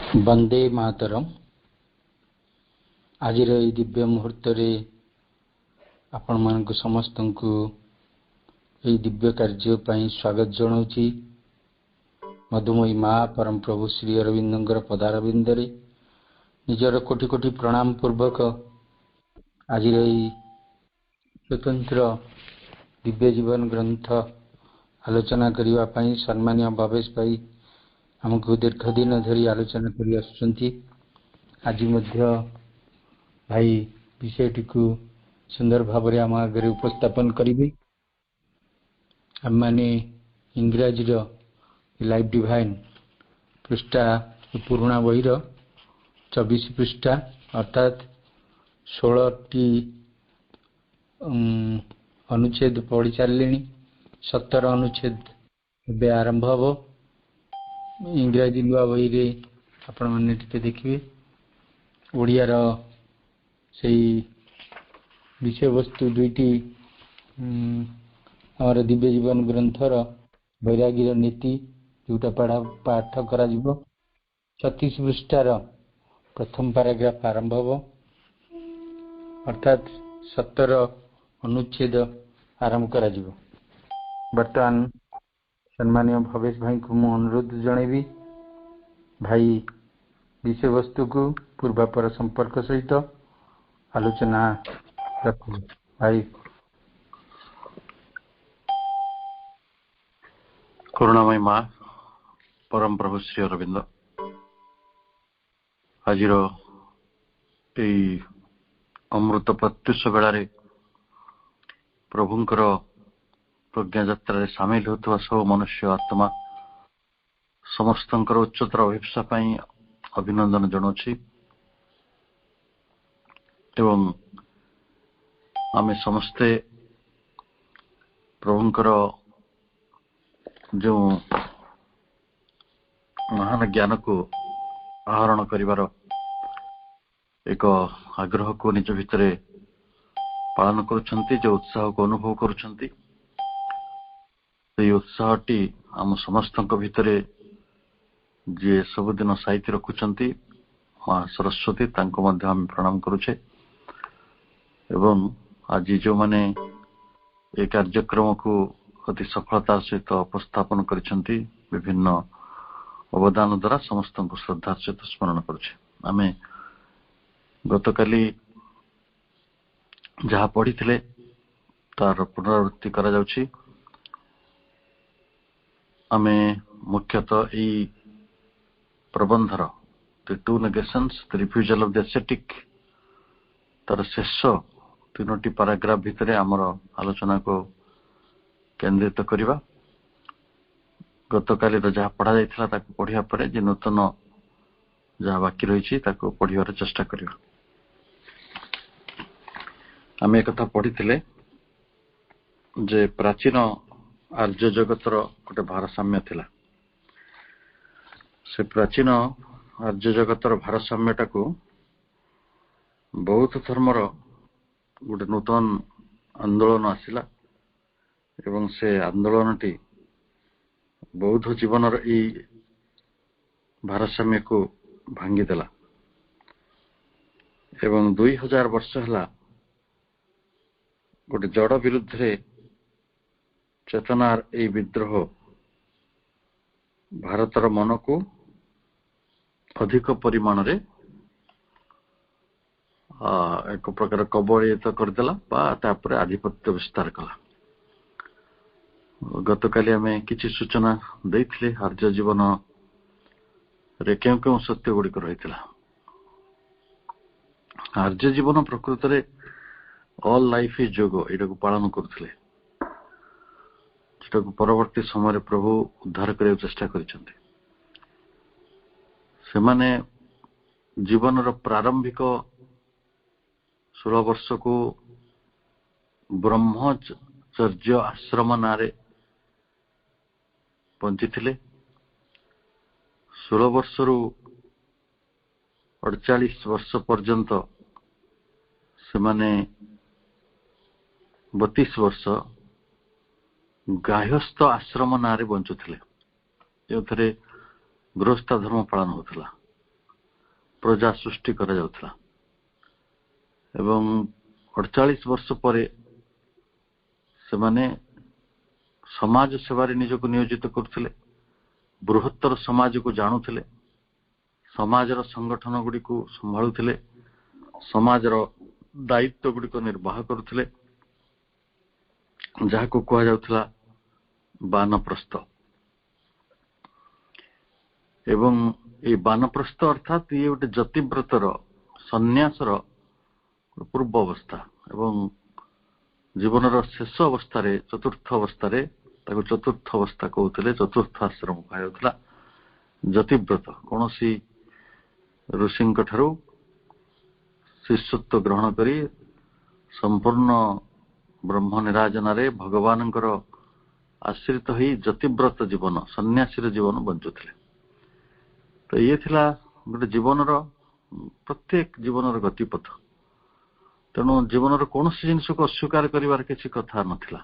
वंदे मातरम। आज दिव्य मुहूर्त आपण मानक समस्त को दिव्य कार्य स्वागत जनाऊँगी। मधुमयी माँ परम प्रभु श्री अरविंदर पदारविंदे निजर कोटि कोटि प्रणाम पूर्वक आज स्वतंत्र दिव्य जीवन ग्रंथ आलोचना करने सम्मान्य भवेश भाई आमको दीर्घ दिन धरी आलोचना कर आज भाई विषयटी को सुंदर भाव आम आगे उपस्थापन करेंगे। आम मैंने इंग्राजी लाइफ डिवाइन पृष्ठा पुराणा बहीर 24 पृष्ठा अर्थात 16टी अनुच्छेद पढ़ी सारे 17 अनुच्छेद ए आरंभ हम। इंग्राजी नुआ बही रे आपण माने टिके देखिए ओडियार से विषय वस्तु दुईटी आमर दिव्य जीवन ग्रंथर वैरागी नीति जोटा पाठ करा 36 पृष्ठार प्रथम पैराग्राफ आरंभ हम अर्थात 17 अनुच्छेद आरंभ करा बर्तमान सम्मान्य भवेश भाई को मु अनुरोध जनइबी भाई विषय वस्तु को पूर्वापर संपर्क सहित आलोचना रखु। भाई करुणामयी माँ परम प्रभु श्री अरविंद आज अमृत प्रत्युष बेलार प्रभुंकर प्रज्ञा यात्रा सामिल होता सब मनुष्य आत्मा समस्त उच्चतर अभिप्सा अभिनंदन जनाऊँ एवं आमे समस्ते प्रभुंकर जो महान ज्ञान को आहरण करिवार एक आग्रह को निज भितर पालन करुछंती जो उत्साह को अनुभव करुछंती उत्साहटी आम समस्त भितर जी सबुदिन साइती रखुंट माँ सरस्वती तांको मध्य आम प्रणाम करुचे एवं आज जो माने ये कार्यक्रम को अति सफलतार सहित उपस्थापन करिसेंती विभिन्न अवदान द्वारा समस्त को श्रद्धा सहित स्मरण करुचे। आम गतकाली जहाँ पढ़ी तार पुनरावृत्ति करा जाउछि। आमे मुख्यतः यही प्रबंधर the two negations the refusal of the ascetic तार शेष 3टी पैराग्राफ भितर आमर आलोचना को केंद्रित करवा। गतकाली जहाँ पढ़ा जाइथिला ताको पढ़िया परे जे नूतन जहाँ बाकी रही पढ़िबार चेष्टा करवा। आम एक कथा पढ़ी जे प्राचीन आर्य जगतर गोटे भारसाम्य थिला। से प्राचीन आर्य जगतर भारसाम्यटा को बौद्ध धर्मर गोटे नूतन आंदोलन आसिला एवं से आंदोलनटी बौद्ध जीवनर ई भारसाम्य को भांगीदेला एवं 2000 वर्ष है गोटे जड़ विरुद्ध रे चेतनार ए विद्रोह भारतर मन को अधिक परिमाण रे एक प्रकार कबलित करदेला तापर आधिपत्य विस्तार कला। गतकाली आम किसी सूचना देइथिले आर्य जीवन रे क्यों क्यों सत्य गुड़िक रही। आर्य जीवन प्रकृत रे ऑल लाइफ इज जोग एटा को पालन करथिले जेटा को परवर्ती समय प्रभु उद्धार करने चेष्टा करिसेंते। सेमाने जीवन प्रारंभिक 16 वर्ष को ब्रह्मचर्य आश्रम नारे बंची 16 वर्ष रु 48 वर्ष पर्यंत सेमाने 32 वर्ष गाह्यस्थ आश्रम नारे बंचुथिले जो गृहस्थ धर्म पालन होता। ପ୍ରଜା ସୃଷ୍ଟି କରାଯାଉଥିଲା ଏବଂ 48 ବର୍ଷ ପରେ ସେମାନେ ସମାଜ ସେବାରେ ନିଜକୁ ନିୟୋଜିତ କରୁଥିଲେ, ବୃହତ୍ତର ସମାଜକୁ ଜାଣୁଥିଲେ, ସମାଜର ସଂଗଠନ ଗୁଡ଼ିକୁ ସମ୍ଭାଳୁଥିଲେ, ସମାଜର ଦାୟିତ୍ୱ ଗୁଡ଼ିକ ନିର୍ବାହ କରୁଥିଲେ, ଯାହାକୁ କୁହାଯାଉଥିଲା ବାନପ୍ରସ୍ଥ। ଏବଂ এই ବାନପ୍ରସ୍ଥ ଅର୍ଥାତ୍ ଇଏ ଗୋଟେ ଯତିବ୍ରତର ସନ୍ନ୍ୟାସର ପୂର୍ବ ଅବସ୍ଥା ଏବଂ ଜୀବନର ଶେଷ ଅବସ୍ଥାରେ ଚତୁର୍ଥ ଅବସ୍ଥାରେ ତାକୁ ଚତୁର୍ଥ ଅବସ୍ଥା କହୁଥିଲେ, ଚତୁର୍ଥ ଆଶ୍ରମ କୁହାଯାଉଥିଲା। ଯତିବ୍ରତ କୌଣସି ଋଷିଙ୍କ ଠାରୁ ଶିଷ୍ୟତ୍ୱ ଗ୍ରହଣ କରି ସମ୍ପୂର୍ଣ୍ଣ ବ୍ରହ୍ମ ନିରାଜନାରେ ଭଗବାନଙ୍କର ଆଶ୍ରିତ ହୋଇ ଯତିବ୍ରତ ଜୀବନ, ସନ୍ନ୍ୟାସୀର ଜୀବନ ବଞ୍ଚୁଥିଲେ। ତ ଇଏ ଥିଲା ଗୋଟେ ଜୀବନର ପ୍ରତ୍ୟେକ ଜୀବନର ଗତିପଥ। ତେଣୁ ଜୀବନର କୌଣସି ଜିନିଷକୁ ଅସ୍ୱୀକାର କରିବାର କିଛି କଥା ନଥିଲା।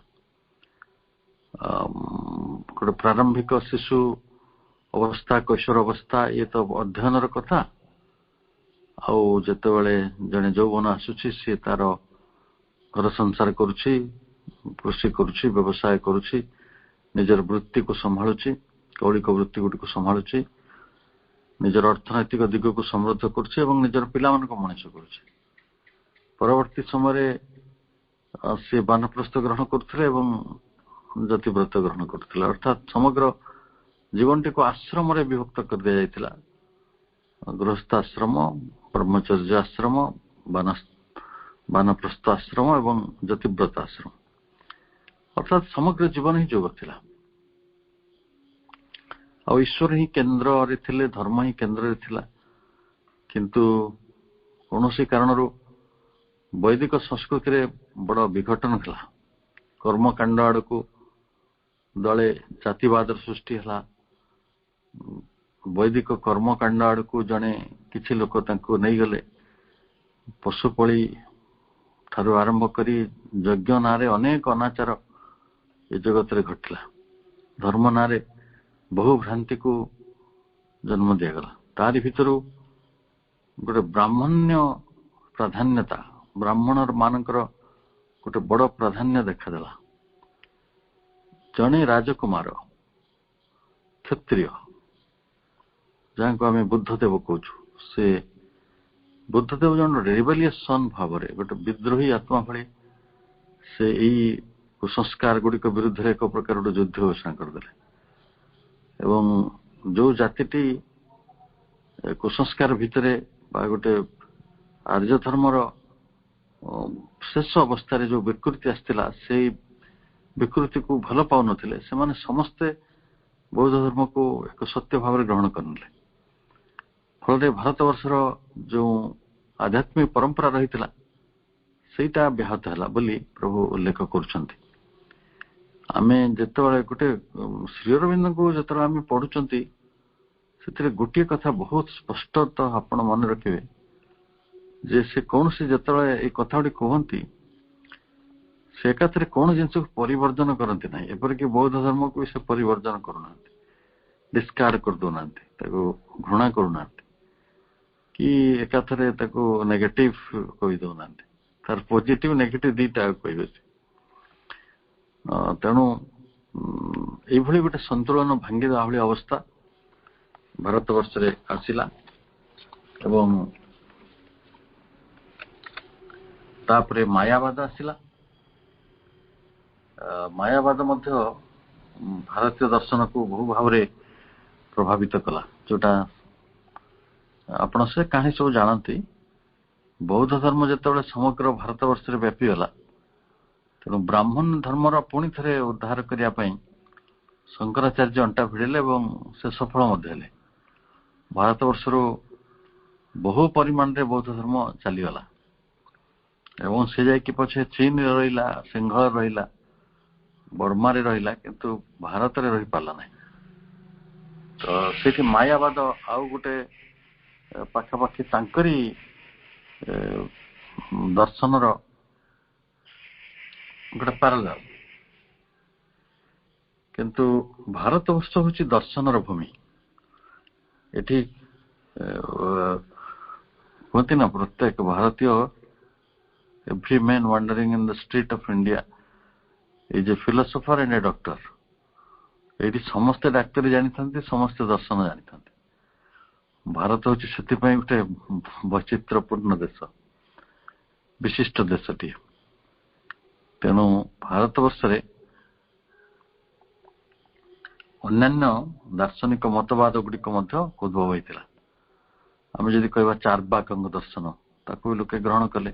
ଗୋଟେ ପ୍ରାରମ୍ଭିକ ଶିଶୁ ଅବସ୍ଥା, କୈଶୋର ଅବସ୍ଥା, ଇଏ ତ ଅଧ୍ୟୟନର କଥା। ଆଉ ଯେତେବେଳେ ଜଣେ ଯୌବନ ଆସୁଛି, ସିଏ ତାର ଘର ସଂସାର କରୁଛି, କୃଷି କରୁଛି, ବ୍ୟବସାୟ କରୁଛି, ନିଜର ବୃତ୍ତିକୁ ସମ୍ଭାଳୁଛି, କୌଳିକ ବୃତ୍ତି ଗୁଡ଼ିକୁ ସମ୍ଭାଳୁଛି, ନିଜର ଅର୍ଥନୈତିକ ଦିଗକୁ ସମୃଦ୍ଧ କରୁଛି ଏବଂ ନିଜର ପିଲାମାନଙ୍କୁ ମଣିଷ କରୁଛି। ପରବର୍ତ୍ତୀ ସମୟରେ ସେ ବାନପ୍ରସ୍ଥ ଗ୍ରହଣ କରୁଥିଲେ ଏବଂ ଯତିବ୍ରତ ଗ୍ରହଣ କରୁଥିଲେ। ଅର୍ଥାତ୍ ସମଗ୍ର ଜୀବନଟିକୁ ଆଶ୍ରମରେ ବିଭକ୍ତ କରିଦିଆଯାଇଥିଲା। ଗୃହସ୍ଥ ଆଶ୍ରମ, ବ୍ରହ୍ମଚର୍ଯ୍ୟ ଆଶ୍ରମ, ବାନପ୍ରସ୍ଥ ଆଶ୍ରମ ଏବଂ ଯତିବ୍ରତ ଆଶ୍ରମ। ଅର୍ଥାତ୍ ସମଗ୍ର ଜୀବନ ହିଁ ଯୋଗ ଥିଲା। ଆଉ ଈଶ୍ୱର ହିଁ କେନ୍ଦ୍ରରେ ଥିଲେ, ଧର୍ମ ହିଁ କେନ୍ଦ୍ରରେ ଥିଲା। କିନ୍ତୁ କୌଣସି କାରଣରୁ ବୈଦିକ ସଂସ୍କୃତିରେ ବଡ଼ ବିଘଟନ ହେଲା। କର୍ମକାଣ୍ଡ ଆଡ଼କୁ ଦଳେ ଜାତିବାଦର ସୃଷ୍ଟି ହେଲା। ବୈଦିକ କର୍ମକାଣ୍ଡ ଆଡ଼କୁ ଜଣେ କିଛି ଲୋକ ତାଙ୍କୁ ନେଇଗଲେ। ପଶୁପଳି ଠାରୁ ଆରମ୍ଭ କରି ଯଜ୍ଞ ନାଁରେ ଅନେକ ଅନାଚାର ଏ ଜଗତରେ ଘଟିଲା। ଧର୍ମ ନାଁରେ ବହୁ ଭ୍ରାନ୍ତିକୁ ଜନ୍ମ ଦିଆଗଲା। ତାରି ଭିତରୁ ଗୋଟେ ବ୍ରାହ୍ମଣ୍ୟ ପ୍ରାଧାନ୍ୟତା, ବ୍ରାହ୍ମଣ ମାନଙ୍କର ଗୋଟେ ବଡ଼ ପ୍ରାଧାନ୍ୟ ଦେଖାଦେଲା। ଜଣେ ରାଜକୁମାର, କ୍ଷତ୍ରିୟ, ଯାହାକୁ ଆମେ ବୁଦ୍ଧଦେବ କହୁଛୁ, ସେ ବୁଦ୍ଧଦେବ ଜଣେ ରେବେଲିୟସ୍ ସନ୍ ଭାବରେ, ଗୋଟେ ବିଦ୍ରୋହୀ ଆତ୍ମା ଭଳି ସେ ଏଇ କୁସଂସ୍କାର ଗୁଡ଼ିକ ବିରୁଦ୍ଧରେ ଏକ ପ୍ରକାର ଗୋଟେ ଯୁଦ୍ଧ ଘୋଷଣା କରିଦେଲେ। ଏବଂ ଯୋଉ ଜାତିଟି କୁସଂସ୍କାର ଭିତରେ ବା ଗୋଟେ ଆର୍ଯ୍ୟ ଧର୍ମର ଶେଷ ଅବସ୍ଥାରେ ଯୋଉ ବିକୃତି ଆସିଥିଲା, ସେଇ ବିକୃତିକୁ ଭଲ ପାଉନଥିଲେ, ସେମାନେ ସମସ୍ତେ ବୌଦ୍ଧ ଧର୍ମକୁ ଏକ ସତ୍ୟ ଭାବରେ ଗ୍ରହଣ କରିନେଲେ। ଫଳରେ ଭାରତବର୍ଷର ଯୋଉ ଆଧ୍ୟାତ୍ମିକ ପରମ୍ପରା ରହିଥିଲା, ସେଇଟା ବ୍ୟାହତ ହେଲା ବୋଲି ପ୍ରଭୁ ଉଲ୍ଲେଖ କରୁଛନ୍ତି। ଆମେ ଯେତେବେଳେ ଗୋଟେ ଶ୍ରୀ ଅରବିନ୍ଦଙ୍କୁ ଯେତେବେଳେ ଆମେ ପଢୁଛନ୍ତି, ସେଥିରେ ଗୋଟିଏ କଥା ବହୁତ ସ୍ପଷ୍ଟ ତ ଆପଣ ମନେ ରଖିବେ ଯେ ସେ କୌଣସି ଯେତେବେଳେ ଏଇ କଥା ଗୁଡିକ କୁହନ୍ତି, ସେ ଏକାଥରେ କୌଣସି ଜିନିଷକୁ ପରିବର୍ତ୍ତନ କରନ୍ତି ନାହିଁ। ଏପରିକି ବୌଦ୍ଧ ଧର୍ମକୁ ବି ସେ ପରିବର୍ତ୍ତନ କରୁନାହାନ୍ତି, ଡିସ୍କାର୍ଡ କରିଦଉନାହାନ୍ତି, ତାକୁ ଘୃଣା କରୁନାହାନ୍ତି କି ଏକାଥରେ ତାକୁ ନେଗେଟିଭ କହିଦଉନାହାନ୍ତି। ତାର ପଜିଟିଭ ନେଗେଟିଭ ଦିଟା କହିବେ। ତେଣୁ ଏଇଭଳି ଗୋଟେ ସନ୍ତୁଳନ ଭାଙ୍ଗିଦେବା ଭଳି ଅବସ୍ଥା ଭାରତବର୍ଷରେ ଆସିଲା। ଏବଂ ତାପରେ ମାୟାବାଦ ଆସିଲା। ମାୟାବାଦ ମଧ୍ୟ ଭାରତୀୟ ଦର୍ଶନକୁ ବହୁ ଭାବରେ ପ୍ରଭାବିତ କଲା। ଯୋଉଟା ଆପଣ ସେ କାହାଣୀ ସବୁ ଜାଣନ୍ତି। ବୌଦ୍ଧ ଧର୍ମ ଯେତେବେଳେ ସମଗ୍ର ଭାରତବର୍ଷରେ ବ୍ୟାପିଗଲା, ତେଣୁ ବ୍ରାହ୍ମଣ ଧର୍ମର ପୁଣି ଥରେ ଉଦ୍ଧାର କରିବା ପାଇଁ ଶଙ୍କରାଚାର୍ଯ୍ୟ ଅଣ୍ଟା ଭିଡ଼ିଲେ ଏବଂ ସେ ସଫଳ ମଧ୍ୟ ହେଲେ। ଭାରତବର୍ଷରୁ ବହୁ ପରିମାଣରେ ବୌଦ୍ଧ ଧର୍ମ ଚାଲିଗଲା ଏବଂ ସେ ଯାଇକି ପଛେ ଚୀନରେ ରହିଲା, ସିଂହଳରେ ରହିଲା, ବର୍ମାରେ ରହିଲା, କିନ୍ତୁ ଭାରତରେ ରହିପାରିଲା ନାହିଁ। ତ ସେଠି ମାୟାବାଦ ଆଉ ଗୋଟେ ପାଖାପାଖି ତାଙ୍କରି ଦର୍ଶନର ଗୋଟେ ପାରାଲାଲ। କିନ୍ତୁ ଭାରତବର୍ଷ ହଉଛି ଦର୍ଶନର ଭୂମି। ଏଠି କୁହନ୍ତି ନା ପ୍ରତ୍ୟେକ ଭାରତୀୟ every man wandering in the street of India is a philosopher and a doctor. ଏଇଠି ସମସ୍ତେ ଡାକ୍ତରୀ ଜାଣିଥାନ୍ତି, ସମସ୍ତେ ଦର୍ଶନ ଜାଣିଥାନ୍ତି। ଭାରତ ହଉଛି ସେଥିପାଇଁ ଗୋଟେ ବୈଚିତ୍ର୍ୟପୂର୍ଣ୍ଣ ଦେଶ, ବିଶିଷ୍ଟ ଦେଶଟିଏ। ତେଣୁ ଭାରତ ବର୍ଷରେ ଅନ୍ୟାନ୍ୟ ଦାର୍ଶନିକ ମତବାଦ ଗୁଡିକ ମଧ୍ୟ ଉଦ୍ଭବ ହୋଇଥିଲା। ଆମେ ଯଦି କହିବା ଚାର୍ବାକଙ୍କ ଦର୍ଶନ, ତାକୁ ବି ଲୋକେ ଗ୍ରହଣ କଲେ।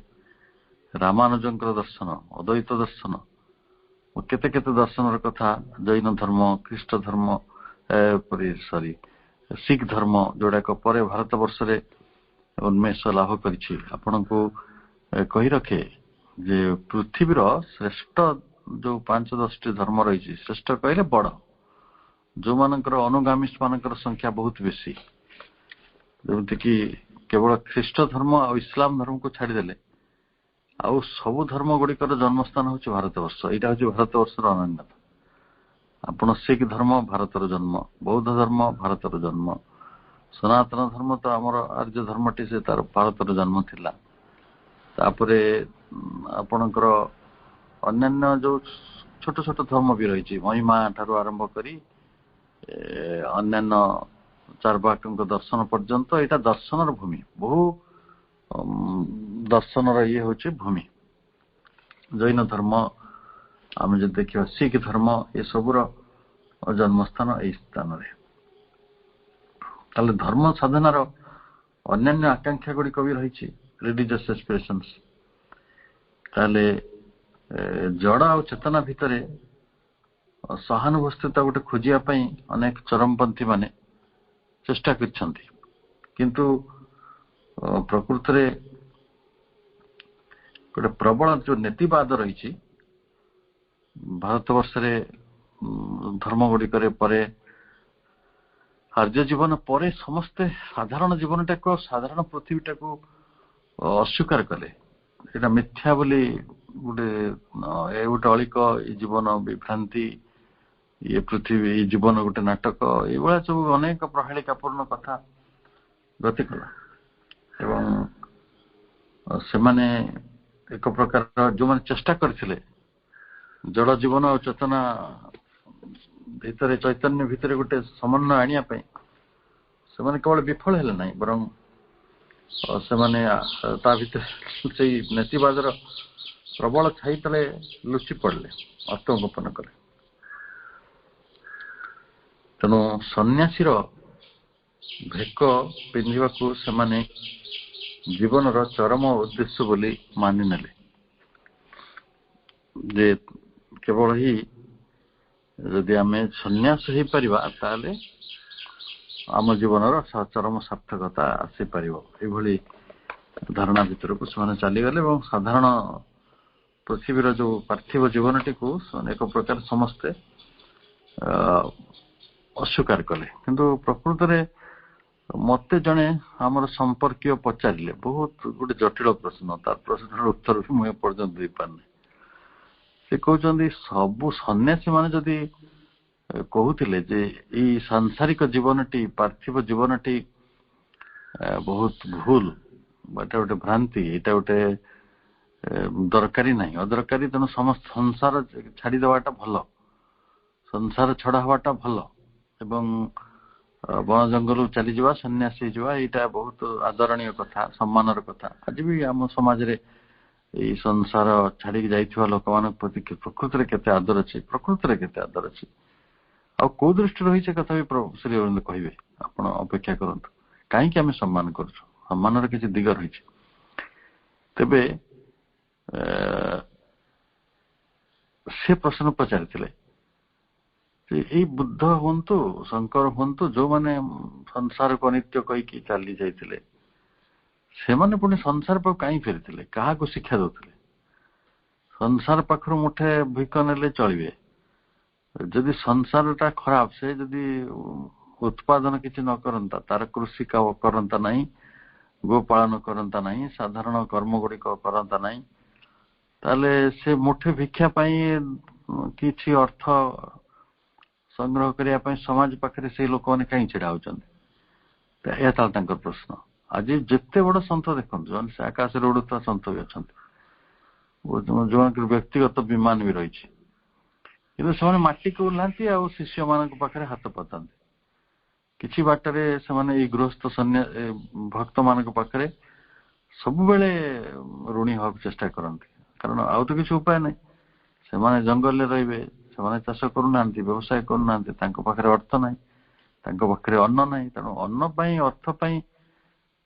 ରାମାନୁଜଙ୍କର ଦର୍ଶନ, ଅଦ୍ୱୈତ ଦର୍ଶନ, କେତେ କେତେ ଦର୍ଶନର କଥା, ଜୈନ ଧର୍ମ, ଖ୍ରୀଷ୍ଟ ଧର୍ମ, ଶିଖ ଧର୍ମ, ଯୋଉଟାକ ପରେ ଭାରତ ବର୍ଷରେ ଉନ୍ମେଷ ଲାଭ କରିଛି। ଆପଣଙ୍କୁ କହି ରଖେ ଯେ ପୃଥିବୀର ଶ୍ରେଷ୍ଠ ଯୋଉ 5-10ଟି ଧର୍ମ ରହିଛି, ଶ୍ରେଷ୍ଠ କହିଲେ ବଡ, ଯୋଉମାନଙ୍କର ଅନୁଗାମୀ ମାନଙ୍କର ସଂଖ୍ୟା ବହୁତ ବେଶୀ, ଯେମିତିକି କେବଳ ଖ୍ରୀଷ୍ଟ ଧର୍ମ ଆଉ ଇସଲାମ ଧର୍ମକୁ ଛାଡିଦେଲେ ଆଉ ସବୁ ଧର୍ମ ଗୁଡିକର ଜନ୍ମସ୍ଥାନ ହଉଛି ଭାରତବର୍ଷ। ଏଇଟା ହଉଛି ଭାରତବର୍ଷର ଅନନ୍ୟତା। ଆପଣ ଶିଖ ଧର୍ମ ଭାରତର ଜନ୍ମ, ବୌଦ୍ଧ ଧର୍ମ ଭାରତର ଜନ୍ମ, ସନାତନ ଧର୍ମ ତ ଆମର ଆର୍ଯ୍ୟ ଧର୍ମଟି, ସେ ତାର ଭାରତର ଜନ୍ମ ଥିଲା। ତାପରେ ଆପଣଙ୍କର ଅନ୍ୟାନ୍ୟ ଯୋଉ ଛୋଟ ଛୋଟ ଧର୍ମ ବି ରହିଛି, ମହିମା ଠାରୁ ଆରମ୍ଭ କରି ଅନ୍ୟାନ୍ୟ ଚାର୍ବାକଙ୍କ ଦର୍ଶନ ପର୍ଯ୍ୟନ୍ତ, ଏଇଟା ଦର୍ଶନର ଭୂମି, ବହୁ ଦର୍ଶନର ଇଏ ହଉଛି ଭୂମି। ଜୈନ ଧର୍ମ ଆମେ ଯଦି ଦେଖିବା, ଶିଖ ଧର୍ମ, ଏସବୁର ଜନ୍ମସ୍ଥାନ ଏଇ ସ୍ଥାନରେ। ତାହେଲେ ଧର୍ମ ସାଧନାର ଅନ୍ୟାନ୍ୟ ଆକାଂକ୍ଷା ଗୁଡିକ ବି ରହିଛି, ରିଲିଜିୟସ୍ ଏକ୍ସପ୍ରେସନ୍ସ। ତାହେଲେ ଜଡ ଆଉ ଚେତନା ଭିତରେ ସହାନୁଭୂତିତା ଗୋଟେ ଖୋଜିବା ପାଇଁ ଅନେକ ଚରମପନ୍ଥୀ ମାନେ ଚେଷ୍ଟା କରିଛନ୍ତି, କିନ୍ତୁ ପ୍ରକୃତରେ ଗୋଟେ ପ୍ରବଳ ଯୋଉ ନୀତିବାଦ ରହିଛି ଭାରତ ବର୍ଷରେ, ଧର୍ମ ଗୁଡିକରେ ପରେ ଆର୍ଯ୍ୟ ଜୀବନ ପରେ ସମସ୍ତେ ସାଧାରଣ ଜୀବନଟାକୁ, ସାଧାରଣ ପୃଥିବୀଟାକୁ ଅସ୍ୱୀକାର କଲେ। ଏଇଟା ମିଥ୍ୟା ବୋଲି ଗୋଟେ ଅଳିକ, ଏଇ ଜୀବନ ବିଭ୍ରାନ୍ତି, ଇଏ ପୃଥିବୀ, ଏଇ ଜୀବନ ଗୋଟେ ନାଟକ, ଏଇଭଳିଆ ସବୁ ଅନେକ ପ୍ରହେଳିକାପୂର୍ଣ୍ଣ କଥା ଗତି କଲା। ଏବଂ ସେମାନେ ଏକ ପ୍ରକାର ଯୋଉମାନେ ଚେଷ୍ଟା କରିଥିଲେ ଜଳ ଜୀବନ ଆଉ ଚେତନା ଭିତରେ, ଚୈତନ୍ୟ ଭିତରେ ଗୋଟେ ସମନ୍ୱୟ ଆଣିବା ପାଇଁ, ସେମାନେ କେବଳ ବିଫଳ ହେଲେ ନାହିଁ, ବରଂ ସେମାନେ ତା ଭିତରେ ସେଇ ନୀତିବାଦର ପ୍ରବଳ ଛାଇ ତଳେ ଲୁଚି ପଡିଲେ, ଆତ୍ମଗୋପନ କଲେ। ତେଣୁ ସନ୍ନ୍ୟାସୀର ଭେକ ପିନ୍ଧିବାକୁ ସେମାନେ ଜୀବନର ଚରମ ଉଦ୍ଦେଶ୍ୟ ବୋଲି ମାନିନେଲେ, ଯେ କେବଳ ହିଁ ଯଦି ଆମେ ସନ୍ନ୍ୟାସ ହେଇପାରିବା ତାହେଲେ ଆମ ଜୀବନର ଚରମ ସାର୍ଥକତା ଆସିପାରିବ। ଏଇଭଳି ଧାରଣା ଭିତରକୁ ସେମାନେ ଚାଲିଗଲେ ଏବଂ ସାଧାରଣ ପୃଥିବୀର ଯୋଉ ପାର୍ଥିବ ଜୀବନଟିକୁ ଏକ ପ୍ରକାର ସମସ୍ତେ ଅସ୍ୱୀକାର କଲେ। କିନ୍ତୁ ପ୍ରକୃତରେ ମତେ ଜଣେ ଆମର ସମ୍ପର୍କୀୟ ପଚାରିଲେ ବହୁତ ଗୋଟେ ଜଟିଳ ପ୍ରଶ୍ନ, ତାର ପ୍ରଶ୍ନର ଉତ୍ତର ବି ମୁଁ ଏପର୍ଯ୍ୟନ୍ତ ଦେଇପାରୁନି। ସେ କହୁଛନ୍ତି, ସବୁ ସନ୍ନ୍ୟାସୀ ମାନେ ଯଦି କହୁଥିଲେ ଯେ ଏଇ ସାଂସାରିକ ଜୀବନଟି, ପାର୍ଥିବ ଜୀବନଟି ବହୁତ ଭୁଲ, ଏଟା ଗୋଟେ ଭ୍ରାନ୍ତି, ଏଇଟା ଗୋଟେ ଦରକାରୀ ନାହିଁ, ଅଦରକାରୀ, ତେଣୁ ସମସ୍ତ ସଂସାର ଛାଡିଦେବାଟା ଭଲ, ସଂସାର ଛଡା ହବାଟା ଭଲ, ଏବଂ ବଣ ଜଙ୍ଗଲରୁ ଚାଲିଯିବା, ସନ୍ନ୍ୟାସୀ ହେଇଯିବା, ଏଇଟା ବହୁତ ଆଦରଣୀୟ କଥା, ସମ୍ମାନର କଥା। ଆଜି ବି ଆମ ସମାଜରେ ଏଇ ସଂସାର ଛାଡିକି ଯାଇଥିବା ଲୋକମାନଙ୍କ ପ୍ରତି ପ୍ରକୃତରେ କେତେ ଆଦର ଅଛି, ପ୍ରକୃତରେ କେତେ ଆଦର ଅଛି, ଆଉ କୋଉ ଦୃଷ୍ଟିରେ ରହିଛି କଥା ବି ଶ୍ରୀ ଅରବିନ୍ଦ କହିବେ। ଆପଣ ଅପେକ୍ଷା କରନ୍ତୁ, କାହିଁକି ଆମେ ସମ୍ମାନ କରୁଛୁ, ସମ୍ମାନର କିଛି ଦିଗ ରହିଛି। ତେବେ ସେ ପ୍ରଶ୍ନ ପଚାରିଥିଲେ ଯେ ଏଇ ବୁଦ୍ଧ ହୁଅନ୍ତୁ, ଶଙ୍କର ହୁଅନ୍ତୁ, ଯୋଉମାନେ ସଂସାରକୁ ଅନିତ୍ୟ କହିକି ଚାଲି ଯାଇଥିଲେ, ସେମାନେ ପୁଣି ସଂସାର ପାଖକୁ କାହିଁ ଫେରିଥିଲେ, କାହାକୁ ଶିକ୍ଷା ଦଉଥିଲେ? ସଂସାର ପାଖରୁ ମୁଠେ ଭିକ ନେଲେ ଚଳିବେ, ଯଦି ସଂସାରଟା ଖରାପ, ସେ ଯଦି ଉତ୍ପାଦନ କିଛି ନ କରନ୍ତା, ତାର କୃଷି କରନ୍ତା ନାହିଁ, ଗୋପାଳନ କରନ୍ତା ନାହିଁ, ସାଧାରଣ କର୍ମ ଗୁଡିକ କରନ୍ତା ନାହିଁ, ତାହେଲେ ସେ ମୁଠେ ଭିକ୍ଷା ପାଇଁ କିଛି ଅର୍ଥ ସଂଗ୍ରହ କରିବା ପାଇଁ ସମାଜ ପାଖରେ ସେଇ ଲୋକମାନେ କାହିଁ ଛିଡା ହଉଛନ୍ତି? ଏହା ତାହେଲେ ତାଙ୍କର ପ୍ରଶ୍ନ। ଆଜି ଯେତେ ବଡ ସନ୍ଥ ଦେଖନ୍ତୁ, ସେ ଆକାଶରେ ଉଡୁଥିବା ସନ୍ଥ ବି ଅଛନ୍ତି, ଯୋଉମାନଙ୍କର ବ୍ୟକ୍ତିଗତ ବିମାନ ବି ରହିଛି, କିନ୍ତୁ ସେମାନେ ମାଟିକୁ ଓହ୍ଲାନ୍ତି ଆଉ ଶିଷ୍ୟ ମାନଙ୍କ ପାଖରେ ହାତ ପତାନ୍ତି। କିଛି ବାଟରେ ସେମାନେ ଏଇ ଗୃହସ୍ଥ ଭକ୍ତ ମାନଙ୍କ ପାଖରେ ସବୁବେଳେ ଋଣୀ ହେବାକୁ ଚେଷ୍ଟା କରନ୍ତି, କାରଣ ଆଉ ତ କିଛି ଉପାୟ ନାହିଁ। ସେମାନେ ଜଙ୍ଗଲରେ ରହିବେ, ସେମାନେ ଚାଷ କରୁନାହାନ୍ତି, ବ୍ୟବସାୟ କରୁନାହାନ୍ତି, ତାଙ୍କ ପାଖରେ ଅର୍ଥ ନାହିଁ, ତାଙ୍କ ପାଖରେ ଅନ୍ନ ନାହିଁ। ତେଣୁ ଅନ୍ନ ପାଇଁ, ଅର୍ଥ ପାଇଁ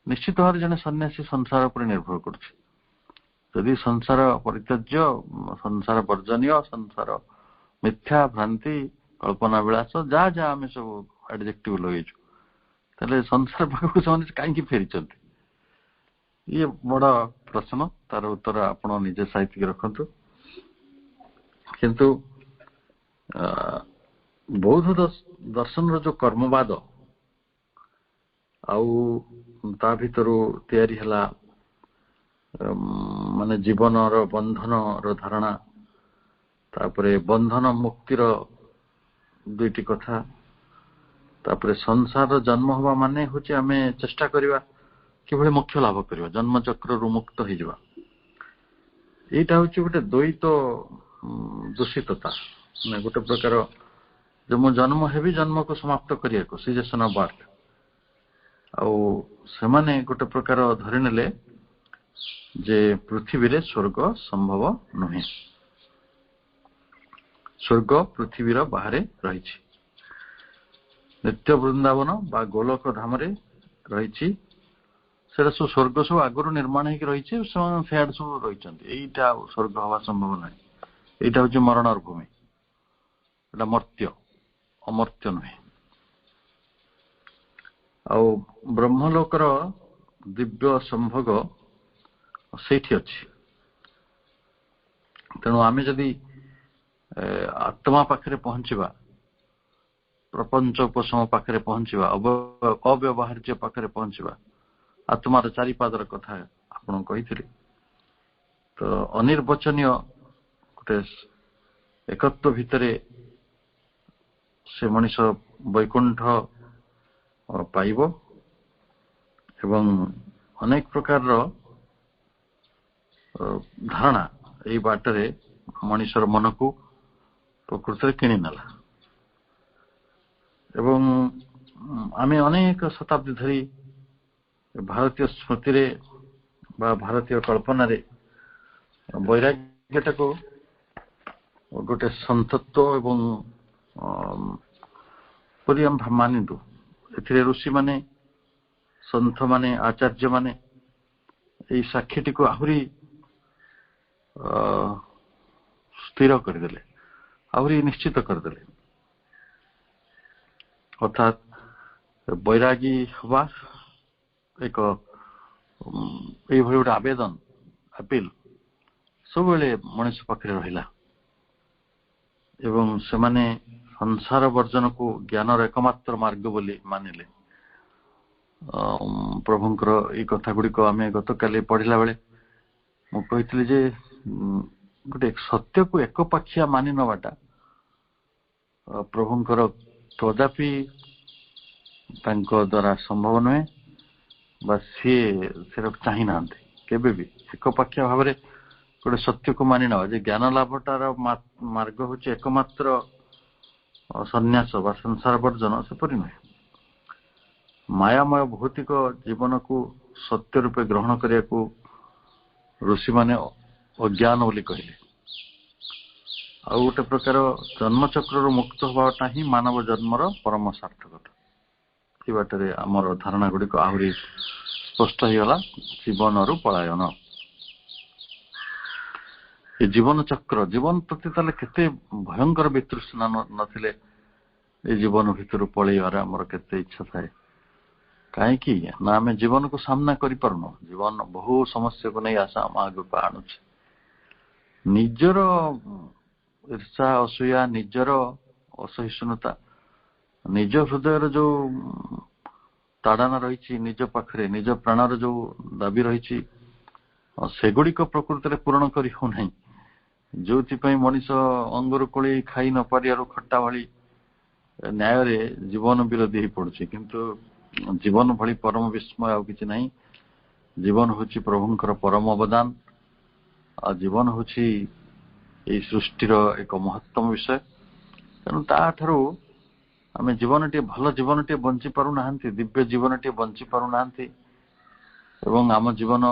ନିଶ୍ଚିତ ଭାବରେ ଜଣେ ସନ୍ନ୍ୟାସୀ ସଂସାର ଉପରେ ନିର୍ଭର କରୁଛି। ଯଦି ସଂସାର ପରିତ୍ୟାଜ୍ୟ, ସଂସାର ବର୍ଜନୀୟ, ସଂସାର ମିଥ୍ୟା, ଭ୍ରାନ୍ତି, କଳ୍ପନା ବିଳାସ, ଯାହା ଯାହା ଆମେ ସବୁ ଆଡଜେକ୍ଟିଭ ଲଗେଇଛୁ, ତାହେଲେ ସଂସାର ପାଖକୁ ସେମାନେ କାହିଁକି ଫେରିଛନ୍ତି? ଇଏ ବଡ ପ୍ରଶ୍ନ, ତାର ଉତ୍ତର ଆପଣ ନିଜେ ସାହିତ୍ୟ ରଖନ୍ତୁ। କିନ୍ତୁ ବୌଦ୍ଧ ଦର୍ଶନର ଯୋଉ କର୍ମବାଦ ଆଉ ତା ଭିତରୁ ତିଆରି ହେଲା ମାନେ ଜୀବନର ବନ୍ଧନର ଧାରଣା, ତାପରେ ବନ୍ଧନ ମୁକ୍ତିର ଦୁଇଟି କଥା, ତାପରେ ସଂସାରର ଜନ୍ମ ହବା ମାନେ ହଉଛି ଆମେ ଚେଷ୍ଟା କରିବା କିଭଳି ମୋକ୍ଷ ଲାଭ କରିବା, ଜନ୍ମଚକ୍ରରୁ ମୁକ୍ତ ହେଇଯିବା। ଏଇଟା ହଉଛି ଗୋଟେ ଦ୍ୱୈତ ଦୂଷିତତା, ମାନେ ଗୋଟେ ପ୍ରକାର ଯେ ମୁଁ ଜନ୍ମ ହେବି ଜନ୍ମକୁ ସମାପ୍ତ କରିବାକୁ, ସିଜେସନ ଅଫ ବାର୍ଥ। ଆଉ ସେମାନେ ଗୋଟେ ପ୍ରକାର ଧରି ନେଲେ ଯେ ପୃଥିବୀରେ ସ୍ୱର୍ଗ ସମ୍ଭବ ନୁହେଁ, ସ୍ୱର୍ଗ ପୃଥିବୀର ବାହାରେ ରହିଛି, ନିତ୍ୟ ବୃନ୍ଦାବନ ବା ଗୋଲକ ଧାମରେ ରହିଛି। ସେଟା ସବୁ ସ୍ୱର୍ଗ ସବୁ ଆଗରୁ ନିର୍ମାଣ ହେଇକି ରହିଛି, ସେମାନେ ସେଆଡେ ସବୁ ରହିଛନ୍ତି। ଏଇଟା ଆଉ ସ୍ୱର୍ଗ ହବା ସମ୍ଭବ ନାହିଁ। ଏଇଟା ହଉଛି ମରଣର ଭୂମି, ଏଟା ମର୍ତ୍ତ୍ୟ, ଅମର୍ତ୍ତ୍ୟ ନୁହେଁ। ଆଉ ବ୍ରହ୍ମଲୋକର ଦିବ୍ୟ ସମ୍ଭୋଗ ସେଇଠି ଅଛି। ତେଣୁ ଆମେ ଯଦି ଆତ୍ମା ପାଖରେ ପହଞ୍ଚିବା, ପ୍ରପଞ୍ଚ ଉପଶମ ପାଖରେ ପହଞ୍ଚିବା, ଅବ୍ୟବହାର୍ଯ୍ୟ ପାଖରେ ପହଞ୍ଚିବା, ଆତ୍ମାର ଚାରିପାଦର କଥା ଆପଣଙ୍କୁ କହିଥିଲି, ତ ଅନିର୍ବଚନୀୟ ଗୋଟେ ଏକତ୍ୱ ଭିତରେ ସେ ମଣିଷ ବୈକୁଣ୍ଠ ପାଇବ ଏବଂ ଅନେକ ପ୍ରକାରର ଧାରଣା ଏଇ ବାଟରେ ମଣିଷର ମନକୁ ପ୍ରକୃତରେ କିଣି ନେଲା। ଏବଂ ଆମେ ଅନେକ ଶତାବ୍ଦୀ ଧରି ଭାରତୀୟ ସ୍ମୃତିରେ ବା ଭାରତୀୟ କଳ୍ପନାରେ ବୈରାଗ୍ୟଟାକୁ ଗୋଟେ ସନ୍ତତ୍ୱ ଏବଂ ପରି ଆମେ ମାନିନ୍ତୁ। ଏଥିରେ ଋଷିମାନେ, ସନ୍ଥମାନେ, ଆଚାର୍ଯ୍ୟମାନେ ଏଇ ସାକ୍ଷୀଟିକୁ ଆହୁରି ସ୍ଥିର କରିଦେଲେ, ଆହୁରି ନିଶ୍ଚିତ କରିଦେଲେ। ଅର୍ଥାତ୍ ବୈରାଗୀ ହବା ଏକ ଏଇଭଳି ଗୋଟେ ଆବେଦନ, ଆପିଲ ସବୁବେଳେ ମଣିଷ ପାଖରେ ରହିଲା ଏବଂ ସେମାନେ ସଂସାର ବର୍ଜନକୁ ଜ୍ଞାନର ଏକମାତ୍ର ମାର୍ଗ ବୋଲି ମାନିଲେ। ପ୍ରଭୁଙ୍କର ଏଇ କଥା ଗୁଡିକ ଆମେ ଗତକାଲି ପଢିଲା ବେଳେ ମୁଁ କହିଥିଲି ଯେ ଗୋଟେ ସତ୍ୟକୁ ଏକପାଖିଆ ମାନି ନେବାଟା ପ୍ରଭୁଙ୍କର କଦାପି ତାଙ୍କ ଦ୍ୱାରା ସମ୍ଭବ ନୁହେଁ, ବା ସିଏ ସେଟା ଚାହିଁନାହାନ୍ତି କେବେ ବି। ଏକପାଖିଆ ଭାବରେ ଗୋଟେ ସତ୍ୟକୁ ମାନି ନେବା ଯେ ଜ୍ଞାନ ଲାଭଟାର ମାର୍ଗ ହଉଛି ଏକମାତ୍ର ସନ୍ନ୍ୟାସ ବା ସଂସାର ବର୍ଜନ, ସେପରି ନୁହେଁ। ମାୟାମୟ ଭୌତିକ ଜୀବନକୁ ସତ୍ୟ ରୂପେ ଗ୍ରହଣ କରିବାକୁ ଋଷିମାନେ ଅଜ୍ଞାନ ବୋଲି କହିଲେ। ଆଉ ଗୋଟେ ପ୍ରକାର ଜନ୍ମଚକ୍ରରୁ ମୁକ୍ତ ହେବାଟା ହିଁ ମାନବ ଜନ୍ମର ପରମ ସାର୍ଥକତା। ଏ ବାଟରେ ଆମର ଧାରଣା ଗୁଡିକ ଆହୁରି ସ୍ପଷ୍ଟ ହେଇଗଲା। ଜୀବନରୁ ପଳାୟନ, ଏ ଜୀବନ ଚକ୍ର, ଜୀବନ ପ୍ରତି ତାହେଲେ କେତେ ଭୟଙ୍କର ବିତୃଷ୍ଣା ନଥିଲେ ଏ ଜୀବନ ଭିତରୁ ପଳେଇବାର ଆମର କେତେ ଇଚ୍ଛା ଥାଏ। କାହିଁକି ନା ଆମେ ଜୀବନକୁ ସାମ୍ନା କରିପାରୁନୁ। ଜୀବନ ବହୁ ସମସ୍ୟାକୁ ନେଇ ଆଶା ଆମ ଆଗକୁ ଆଣୁଛି। ନିଜର ଈର୍ଷା, ଅସୂୟା, ନିଜର ଅସହିଷ୍ଣୁତା, ନିଜ ହୃଦୟର ଯୋଉ ତାଡନା ରହିଛି, ନିଜ ପାଖରେ ନିଜ ପ୍ରାଣର ଯୋଉ ଦାବି ରହିଛି, ସେଗୁଡିକ ପ୍ରକୃତରେ ପୂରଣ କରି ହଉନାହିଁ। ଯୋଉଥିପାଇଁ ମଣିଷ ଅଙ୍ଗୁର କୋଳି ଖାଇ ନ ପାରିବାରୁ ଖଟା ଭଳି ନ୍ୟାୟରେ ଜୀବନ ବିରୋଧୀ ହେଇ ପଡୁଛି। କିନ୍ତୁ ଜୀବନ ଭଳି ପରମ ବିସ୍ମୟ ଆଉ କିଛି ନାହିଁ। जीवन होची प्रभुंकर परम अवदान आ जीवन होची एई सृष्टिर एक महत्तम विषय तेणु ताठारू आम जीवनटे भल जीवनटे बंची पारु नाहंती दिव्य जीवनटे बंची पारु नाहंती एवं आम जीवन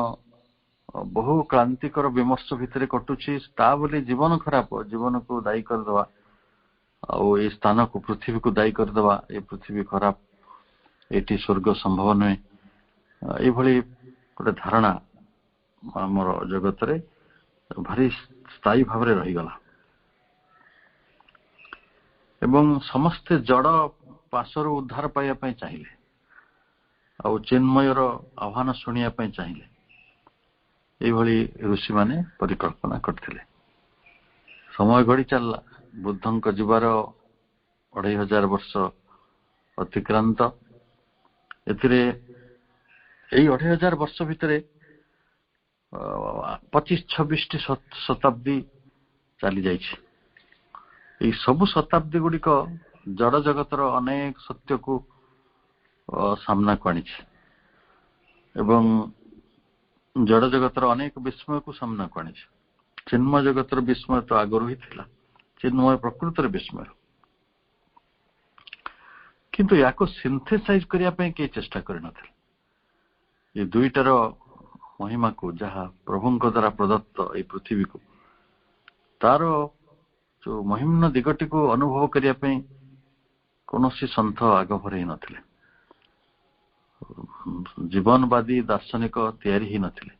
बहु क्रांतिकर विमर्श भितर कटुची ता बोली जीवन खराब जीवन को दायी करदवा आउ ए स्थान को पृथ्वी को दायी करदवा ए पृथ्वी खराब एटी स्वर्ग संभव नुहे ये गोटे धारणा आमर जगत रे भारी स्थायी भाव में रहीगला एवं समस्ते जड़ पाशर उद्धार पाइबा चाहिए आउ चिन्मयर आह्वान शुणा चाहिए ये ऋषि माने परिकल्पना करथिले समय गड़ी चलला बुद्धंक जीवार 2500 वर्ष अतिक्रांत एथिरे एई 2500 वर्ष भितरे 25-26 शताब्दी चली जाइए सबु शताब्दी गुड़िक जड़ जगतर अनेक सत्य को सामना को आनी एवं जड़ जगतर अनेक विस्मय को सामना को आनी चिन्मय जगतर विस्मय तो आगरू ही थिला चिन्मय प्रकृतर विस्मय किंतु याको सिंथेसाइज करिया पे के चेष्टा करि नथिले ये दुईटार महिमा को जहाँ प्रभुंक द्वारा प्रदत्त ये पृथ्वी को तार जो महिम्न दिगटी को अनुभव करिया पे कौन सी सन्थ आग भर नथिले जीवनवादी दार्शनिक तैयारी ही नथिले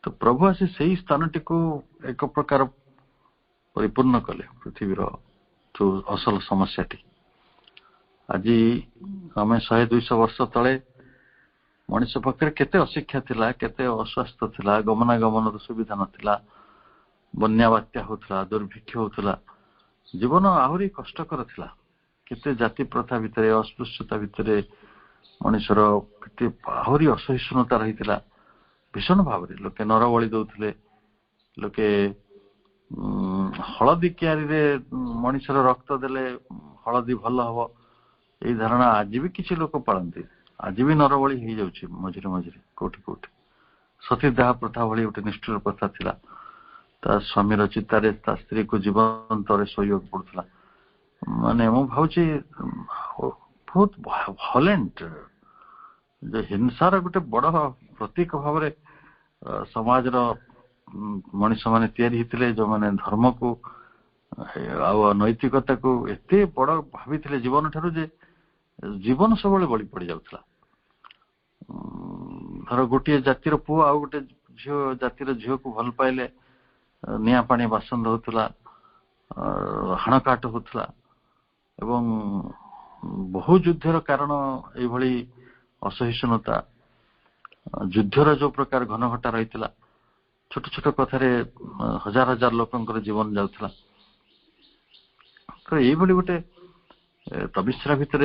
तो प्रभु आसी से स्थानटी को एक प्रकार परिपूर्ण कले पृथ्वीर जो असल समस्याटी आज आम 100-200 वर्ष तले मनीष पाखे केते अशिक्षा थिला केते अस्वास्थ्य थिला गमनागमन सुविधा नथिला बन्या बात्या होतला दुर्भिक्ष होतला जीवन आहुरी कष्टकर थिला केते जाति प्रथा भितरे अस्पृश्यता भितरे मनीषर केते आहुरी असहिष्णुता रहिथिला भीषण भाव रे लोके नरबली दउथिले लोके हलदी क्यारी रे मनीषर रक्त देले हलदी भल हबो एई धारणा आज भी किछि लोक पालंती आज भी नरबली हो जाउछि मझिरे मझिरे कोठी कोठी सतीदाह प्रथा भली गोटे निष्ठुर प्रथा थिला ता स्वामीर चितारे ता स्त्री को जीवंत सहयोग पड़ुला माने मु भावुछि बहुत वायलेंट जो हिंसार गोटे बड़ प्रतीक भाव में समाज मनीष माने तैयारी होते जो माने धर्म को नैतिकता को एते बड़ भावी जीवन ठारू जे जीवन सब बलि पड़ जाउथला धर गोटे जातिर पुओ आ गोटे झील जातिर झील को भल पाइले निया पानी बासंद होतला हाणकाट होतला एवं बहु युद्धर कारण ए भली असहिष्णुता युद्धर जो प्रकार घनघटा रही छोट छोट कथारे हजार हजार लोकंकर जीवन जाउथला तो ये गोटे तबिस्रा भितर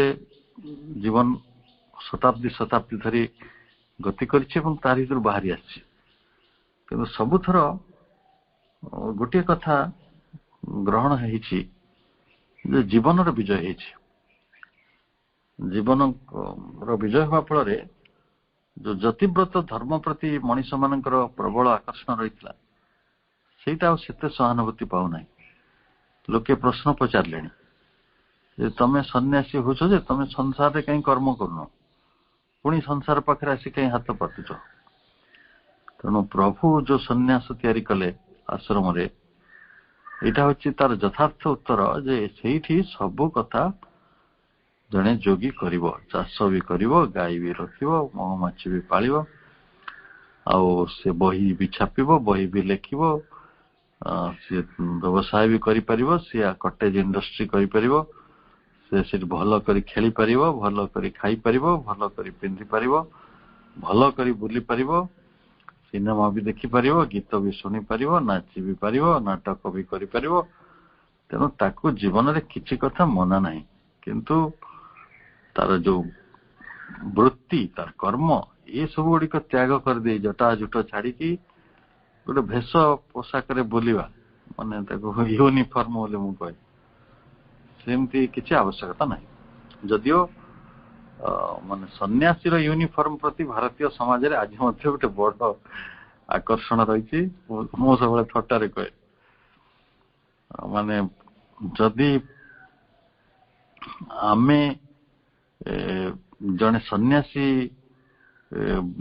जीवन शताब्दी शताब्दी धरी गति कर बाहरी आसी कि सबुथर गोटे कथा ग्रहण है जीवन विजय है जीवन विजय हवा फल जो जतिव्रत धर्म प्रति मनीष मानकर प्रबल आकर्षण रही से सहानुभूति पाऊना लोके प्रश्न पचारे तमें सन्यासी हो तमें संसार रे कहीं कर्म करन पुणी संसार पाखे आसी कहीं हाथ पातुच तेणु प्रभु जो सन्यास तैयारी कले आश्रम रे यहाँ हूँ तार यथार्थ उत्तर जे से सब कथा जड़े जोगी करिवो चाष भी करिवो गाई भी रखिवो महुमाछी भी पालिवो आउ से बही भी छापिवो बही भी लेखिवो सी व्यवसाय भी करि परिवो सी कटेज इंडस्ट्री करि परिवो से भल करी खेली परिवो भल करी खाई परिवो भल करी पिंधि परिवो भल करी बुली परिवो सिनेमा भी देखि परिवो गीत भी सुनी परिवो नाची भी परिवो नाटक भी करि परिवो तेणु ताकू जीवन रे किछि कथा मना नहीं किंतु तार जो वृत्ति तार कर्म ये सब गुड़िक त्याग कर दे जटा जुट छाड़ी गोटे भेष पोशाक बुलवा माने यूनिफॉर्म बोले मु कहे सेमती किसी आवश्यकता नहीं जदियो ମାନେ ସନ୍ନ୍ୟାସୀର ୟୁନିଫର୍ମ ପ୍ରତି ଭାରତୀୟ ସମାଜରେ ଆଜି ମଧ୍ୟ ଗୋଟେ ବଡ ଆକର୍ଷଣ ରହିଛି। ମୁଁ ସବୁବେଳେ ଥଟ୍ଟାରେ କହେ, ମାନେ ଯଦି ଆମେ ଜଣେ ସନ୍ନ୍ୟାସୀ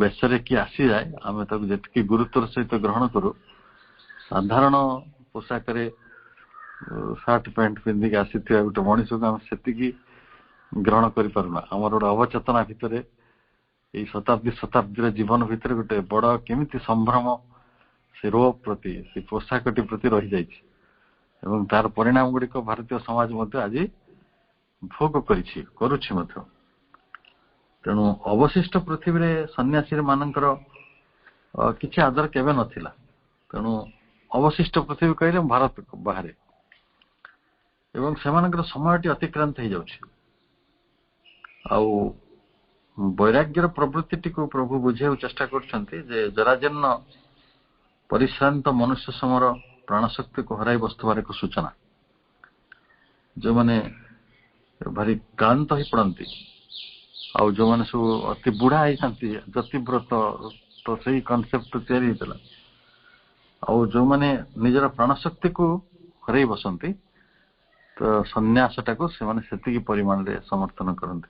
ବେଶରେ କିଏ ଆସିଯାଏ, ଆମେ ତାକୁ ଯେତିକି ଗୁରୁତ୍ୱର ସହିତ ଗ୍ରହଣ କରୁ, ସାଧାରଣ ପୋଷାକରେ ସାର୍ଟ ପ୍ୟାଣ୍ଟ ପିନ୍ଧିକି ଆସିଥିବା ଗୋଟେ ମଣିଷକୁ ଆମେ ସେତିକି ଗ୍ରହଣ କରିପାରୁନା। ଆମର ଗୋଟେ ଅବଚେତନା ଭିତରେ ଏଇ ଶତାବ୍ଦୀର ଜୀବନ ଭିତରେ ଗୋଟେ ବଡ କେମିତି ସମ୍ଭ୍ରମ ସେ ରୋପ ପ୍ରତି, ସେ ପୋଷାକଟି ପ୍ରତି ରହିଯାଇଛି ଏବଂ ତାର ପରିଣାମ ଗୁଡିକ ଭାରତୀୟ ସମାଜ ମଧ୍ୟ ଆଜି ଭୋଗ କରୁଛି ମଧ୍ୟ। ତେଣୁ ଅବଶିଷ୍ଟ ପୃଥିବୀରେ ସନ୍ନ୍ୟାସୀ ମାନଙ୍କର କିଛି ଆଦର କେବେ ନଥିଲା। ତେଣୁ ଅବଶିଷ୍ଟ ପୃଥିବୀ କହିଲେ ଭାରତ ବାହାରେ, ଏବଂ ସେମାନଙ୍କର ସମୟଟି ଅତିକ୍ରାନ୍ତ ହେଇଯାଉଛି। ଆଉ ବୈରାଗ୍ୟର ପ୍ରବୃତ୍ତିଟିକୁ ପ୍ରଭୁ ବୁଝିବାକୁ ଚେଷ୍ଟା କରୁଛନ୍ତି ଯେ ଜରାଜୀର୍ଣ୍ଣ ପରିଶ୍ରାନ୍ତ ମନୁଷ୍ୟ ସମର ପ୍ରାଣଶକ୍ତିକୁ ହରାଇ ବସୁଥିବାର ଏକ ସୂଚନା। ଯୋଉମାନେ ଭାରି କ୍ଳାନ୍ତ ହେଇପଡନ୍ତି, ଆଉ ଯୋଉମାନେ ସବୁ ଅତି ବୁଢା ହେଇଥାନ୍ତି, ଯତିବ୍ରତ, ତ ସେଇ କନସେପ୍ଟ ତିଆରି ହେଇଥିଲା। ଆଉ ଯୋଉମାନେ ନିଜର ପ୍ରାଣଶକ୍ତିକୁ ହରାଇ ବସନ୍ତି, ତ ସନ୍ନ୍ୟାସଟାକୁ ସେମାନେ ସେତିକି ପରିମାଣରେ ସମର୍ଥନ କରନ୍ତି।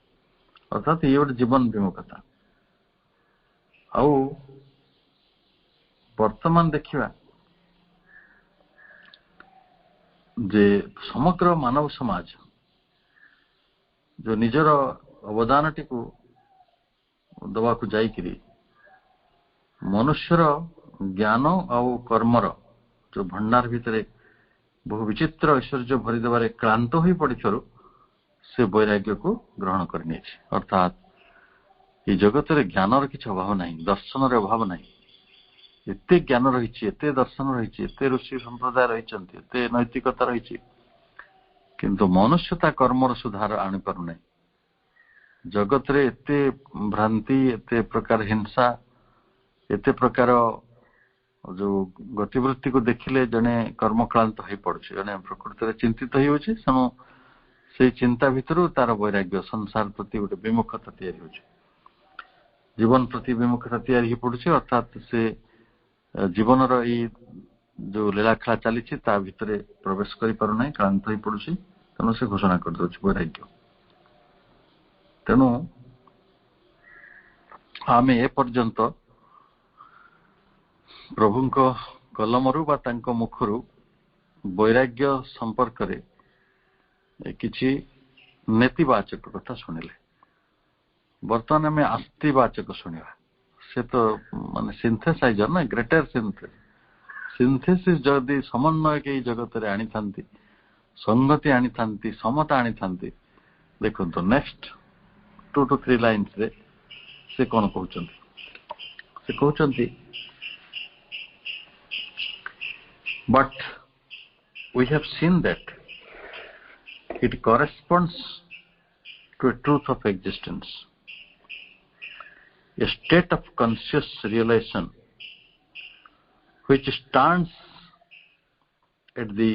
ଅର୍ଥାତ୍ ଇଏ ଗୋଟେ ଜୀବନ ବିମୁଖତା। ଆଉ ବର୍ତ୍ତମାନ ଦେଖିବା ଯେ ସମଗ୍ର ମାନବ ସମାଜ ଯୋଉ ନିଜର ଅବଦାନଟିକୁ ଦବାକୁ ଯାଇକିରି ମନୁଷ୍ୟର ଜ୍ଞାନ ଆଉ କର୍ମର ଯୋଉ ଭଣ୍ଡାର ଭିତରେ ବହୁ ବିଚିତ୍ର ଐଶ୍ୱର୍ଯ୍ୟ ଭରିଦେବାରେ କ୍ଳାନ୍ତ ହୋଇ ପଡିଥିବାରୁ ସେ ବୈରାଗ୍ୟକୁ ଗ୍ରହଣ କରିନେଇଛି। ଅର୍ଥାତ୍ এই ଜଗତରେ ଜ୍ଞାନର କିଛି ଅଭାବ ନାହିଁ, ଦର୍ଶନର ଅଭାବ ନାହିଁ। ଏତେ ଜ୍ଞାନ ରହିଛି, ଏତେ ଦର୍ଶନ ରହିଛି, ଏତେ ଋଷି ସମ୍ପ୍ରଦାୟ ରହିଛନ୍ତି, ଏତେ ନୈତିକତା ରହିଛି, କିନ୍ତୁ ମନୁଷ୍ୟ ତା କର୍ମର ସୁଧାର ଆଣିପାରୁନାହିଁ। ଜଗତରେ ଏତେ ଭ୍ରାନ୍ତି, ଏତେ ପ୍ରକାର ହିଂସା, ଏତେ ପ୍ରକାର ଯୋଉ ଗତିବୃତ୍ତିକୁ ଦେଖିଲେ ଜଣେ କର୍ମକ୍ଳାନ୍ତ ହେଇପଡୁଛି, ଜଣେ ପ୍ରକୃତରେ ଚିନ୍ତିତ ହେଇଯାଉଛି। ତେଣୁ ସେଇ ଚିନ୍ତା ଭିତରୁ ତାର ବୈରାଗ୍ୟ, ସଂସାର ପ୍ରତି ଗୋଟେ ବିମୁଖତା ତିଆରି ହେଉଛି, ଜୀବନ ପ୍ରତି ବିମୁଖତା ତିଆରି ହେଇ ପଡୁଛି। ଅର୍ଥାତ୍ ସେ ଜୀବନର ଏଇ ଯୋଉ ଲୀଳାଖେଳା ଚାଲିଛି ତା ଭିତରେ ପ୍ରବେଶ କରିପାରୁନାହିଁ, କ୍ଳାନ୍ତ ହେଇ ପଡୁଛି। ତେଣୁ ସେ ଘୋଷଣା କରିଦେଉଛି ବୈରାଗ୍ୟ। ତେଣୁ ଆମେ ଏପର୍ଯ୍ୟନ୍ତ ପ୍ରଭୁଙ୍କ କଲମରୁ ବା ତାଙ୍କ ମୁଖରୁ ବୈରାଗ୍ୟ ସମ୍ପର୍କରେ କିଛି ନେତିବାଚକ କଥା ଶୁଣିଲେ। ବର୍ତ୍ତମାନ ଆମେ ଆସ୍ତିବାଚକ ଶୁଣିବା। ସେ ତ ମାନେ ସିନ୍ଥେସାଇଜର ନା, ଗ୍ରେଟର ସିନ୍ଥେସିସ୍ ଯଦି ସମନ୍ୱୟକ ଏଇ ଜଗତରେ ଆଣିଥାନ୍ତି, ସଂଗତି ଆଣିଥାନ୍ତି, ସମତା ଆଣିଥାନ୍ତି, ଦେଖନ୍ତୁ ନେକ୍ସଟ 2 to 3 ଲାଇନ୍ସରେ ସେ କଣ କହୁଛନ୍ତି? ସେ କହୁଛନ୍ତି, but we have seen that it corresponds to a truth of existence, a state of conscious realization which stands at the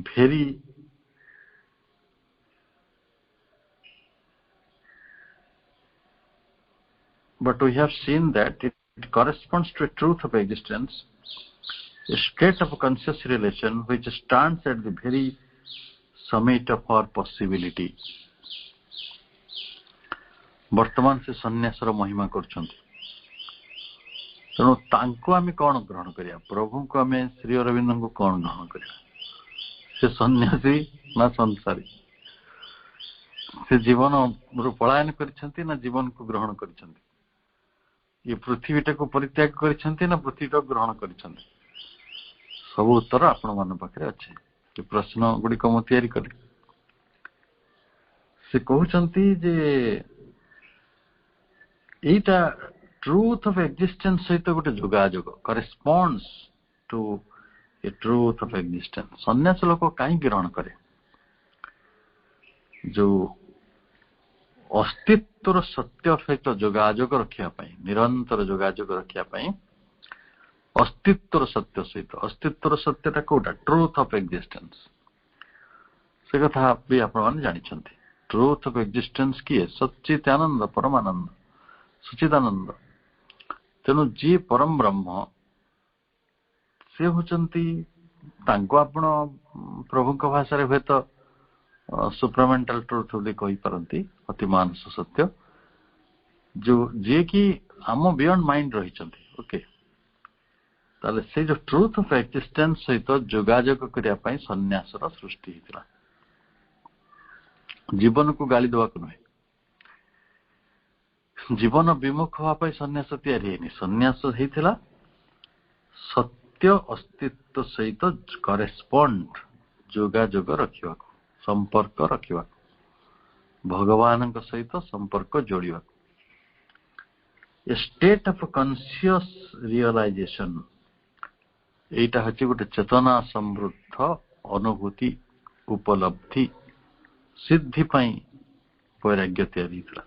very but we have seen that it corresponds to a truth of existence, a state of conscious relation which stands at the very summit of our possibility. ବର୍ତ୍ତମାନ ସେ ସନ୍ନ୍ୟାସର ମହିମା କରୁଛନ୍ତି। ତେଣୁ ତାଙ୍କୁ ଆମେ କଣ ଗ୍ରହଣ କରିବା? ପ୍ରଭୁଙ୍କୁ ଆମେ ଶ୍ରୀ ଅରବିନ୍ଦଙ୍କୁ କଣ ଗ୍ରହଣ କରିବା? ସେ ସନ୍ନ୍ୟାସୀ ନା ସଂସାରୀ? ସେ ଜୀବନରୁ ପଳାୟନ କରିଛନ୍ତି ନା ଜୀବନକୁ ଗ୍ରହଣ କରିଛନ୍ତି? ଏ ପୃଥିବୀଟାକୁ ପରିତ୍ୟାଗ କରିଛନ୍ତି ନା ପୃଥିବୀଟାକୁ ଗ୍ରହଣ କରିଛନ୍ତି? ସବୁ ଉତ୍ତର ଆପଣମାନଙ୍କ ପାଖରେ ଅଛି। ଏ ପ୍ରଶ୍ନ ଗୁଡିକ ମୁଁ ତିଆରି କଲି। ସେ କହୁଛନ୍ତି ଯେ ଏଇଟା ଟ୍ରୁଥ ଅଫ ଏକ୍ଜିଷ୍ଟେନ୍ସ ସହିତ ଗୋଟେ ଯୋଗାଯୋଗ, corresponds to a truth of existence. ସନ୍ନ୍ୟାସ ଲୋକ କାହିଁକି ଗ୍ରହଣ କରେ? ଯୋଉ ଅସ୍ତିତ୍ୱର ସତ୍ୟ ସହିତ ଯୋଗାଯୋଗ ରଖିବା ପାଇଁ, ନିରନ୍ତର ଯୋଗାଯୋଗ ରଖିବା ପାଇଁ, ଅସ୍ତିତ୍ୱର ସତ୍ୟ ସହିତ, ଅସ୍ତିତ୍ୱର ସତ୍ୟଟା କୋଉଟା? Truth of existence. ସେ କଥା ବି ଆପଣମାନେ ଜାଣିଛନ୍ତି। ट्रूथ ऑफ एक्जिस्टेंस किए सच्चिदानंद परमानंद सच्चिदानंद। तेणु जी परम ब्रह्म से होचंती तांको आपण प्रभुଙ୍କ भाषाରେ हुए तो सुप्रामेंटाल ट्रूथ बोली कहि पारंती अति मानस सत्य जो जे कि आम बियॉन्ड माइंड रहिचंती। ओके ताले से जो ट्रूथ ऑफ एक्जिस्टेंस सहित जोगाजोग करिया पई सन्यासर सृष्टि हितला। जीवन को गाली देवा को नहीं, जीवन विमुख होवा पई सन्यास तैयारी हेनी। सन्यास हेतिला सत्य अस्तित्व सहित करेस्पॉन्ड जोगाजोग रखिवा, संपर्क रखिवा, भगवान सहित संपर्क जोड़िवा। ए स्टेट ऑफ कॉन्शियस रियलाइजेशन एटा हची गोटे चेतना समृद्ध अनुभूति उपलब्धि सिद्धि पाई वैराग्य तैयारी हितला।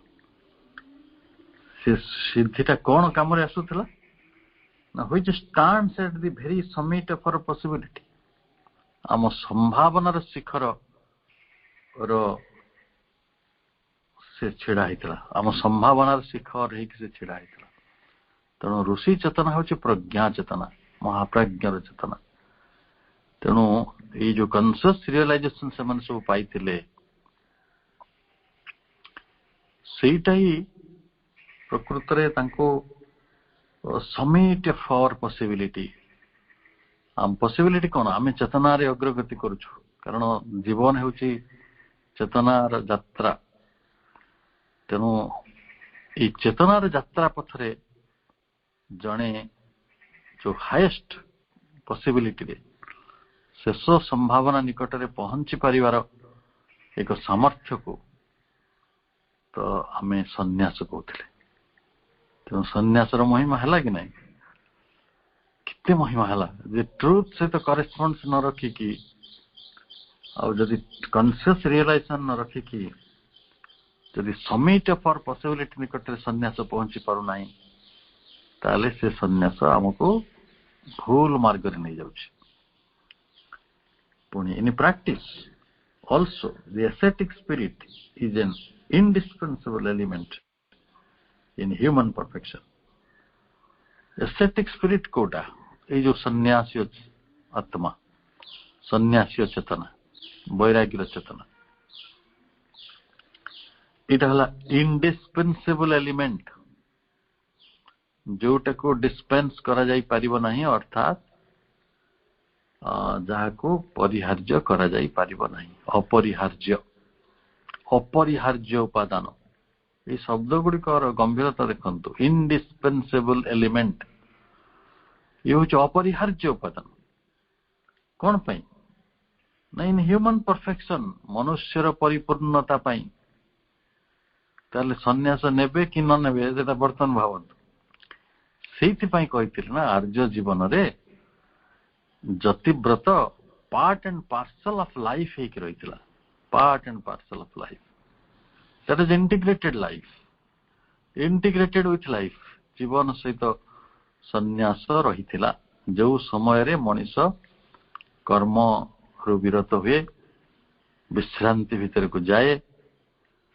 से सिद्धिटा कौन काम रे आसुतला ना which stands at the very summit of our possibility. आम संभावनार शिखर रो से छिड़ा हितला, आम संभावनार शिखर हेकि से छिड़ा हितला। तेणु ऋषि चेतना होची प्रज्ञा चेतना, महाप्रज्ञार चेतना। तेणु ये जो कॉन्शियस रियलाइजेशन से मन सब पाइथिले सेटा ही प्रकृत रे तांको समिट ऑफ आवर पॉसिबिलिटी। आम पॉसिबिलिटी कौन आम चेतना रे अग्रगति करूछु, कारण जीवन हेउची चेतनार यात्रा। तेणु ये चेतनार यात्रा पथरे जणे जो हाईएस्ट पॉसिबिलिटी रे शेष संभावना निकट रे पहुंची परिवार एक सामर्थ्य को तो आमे सन्यास कहते। तेणु सन्यासर महिमा है कि नहीं, कितने महिमा है जे ट्रूथ से तो करेस्पॉन्ड न रखिकी और जदि कॉन्शियस रियलाइजेशन न रखिकी जदि समिट ऑफ आवर पॉसिबिलिटी निकट रे सन्यास पहुंची पारु नाही ताले से सन्यास हमको भूल मार्ग रे नहीं जाउछि। पुणी in practice also the ascetic spirit is an indispensable element in human perfection. ascetic spirit कोटा ये जो सन्यासी आत्मा सन्यासी चेतना वैराग्य चेतना इटा हला इंडिस्पेंसेबल एलिमेंट जोटा को डिस्पेंस करा जाई परिबो नाही, अर्थात जहा को परिहार्य करा जाई परिबो नाही। अपरिहार्य अपरिहार्य उपादान ये शब्द गुड़िकर गंभीरता देखंतु। इंडिस्पेंसेबल एलिमेंट ये होच अपरिहार्य उपादान कौन पाई ना इन ह्यूमन परफेक्शन मनुष्यर परिपूर्णता पाई। ताले सन्यास नेबे कि न नेबे जेटा वर्तमान भावंतु सेति पाई कहिथिल ना आर्य जीवन रे जतिव्रत part and parcel of life हेक रहितला। Part and parcel of life that is integrated life, integrated with life. जीवन सहित सन्यास रहितला जो समय रे मनीष कर्म रु विरत हुए विश्रांति भीतर को जाए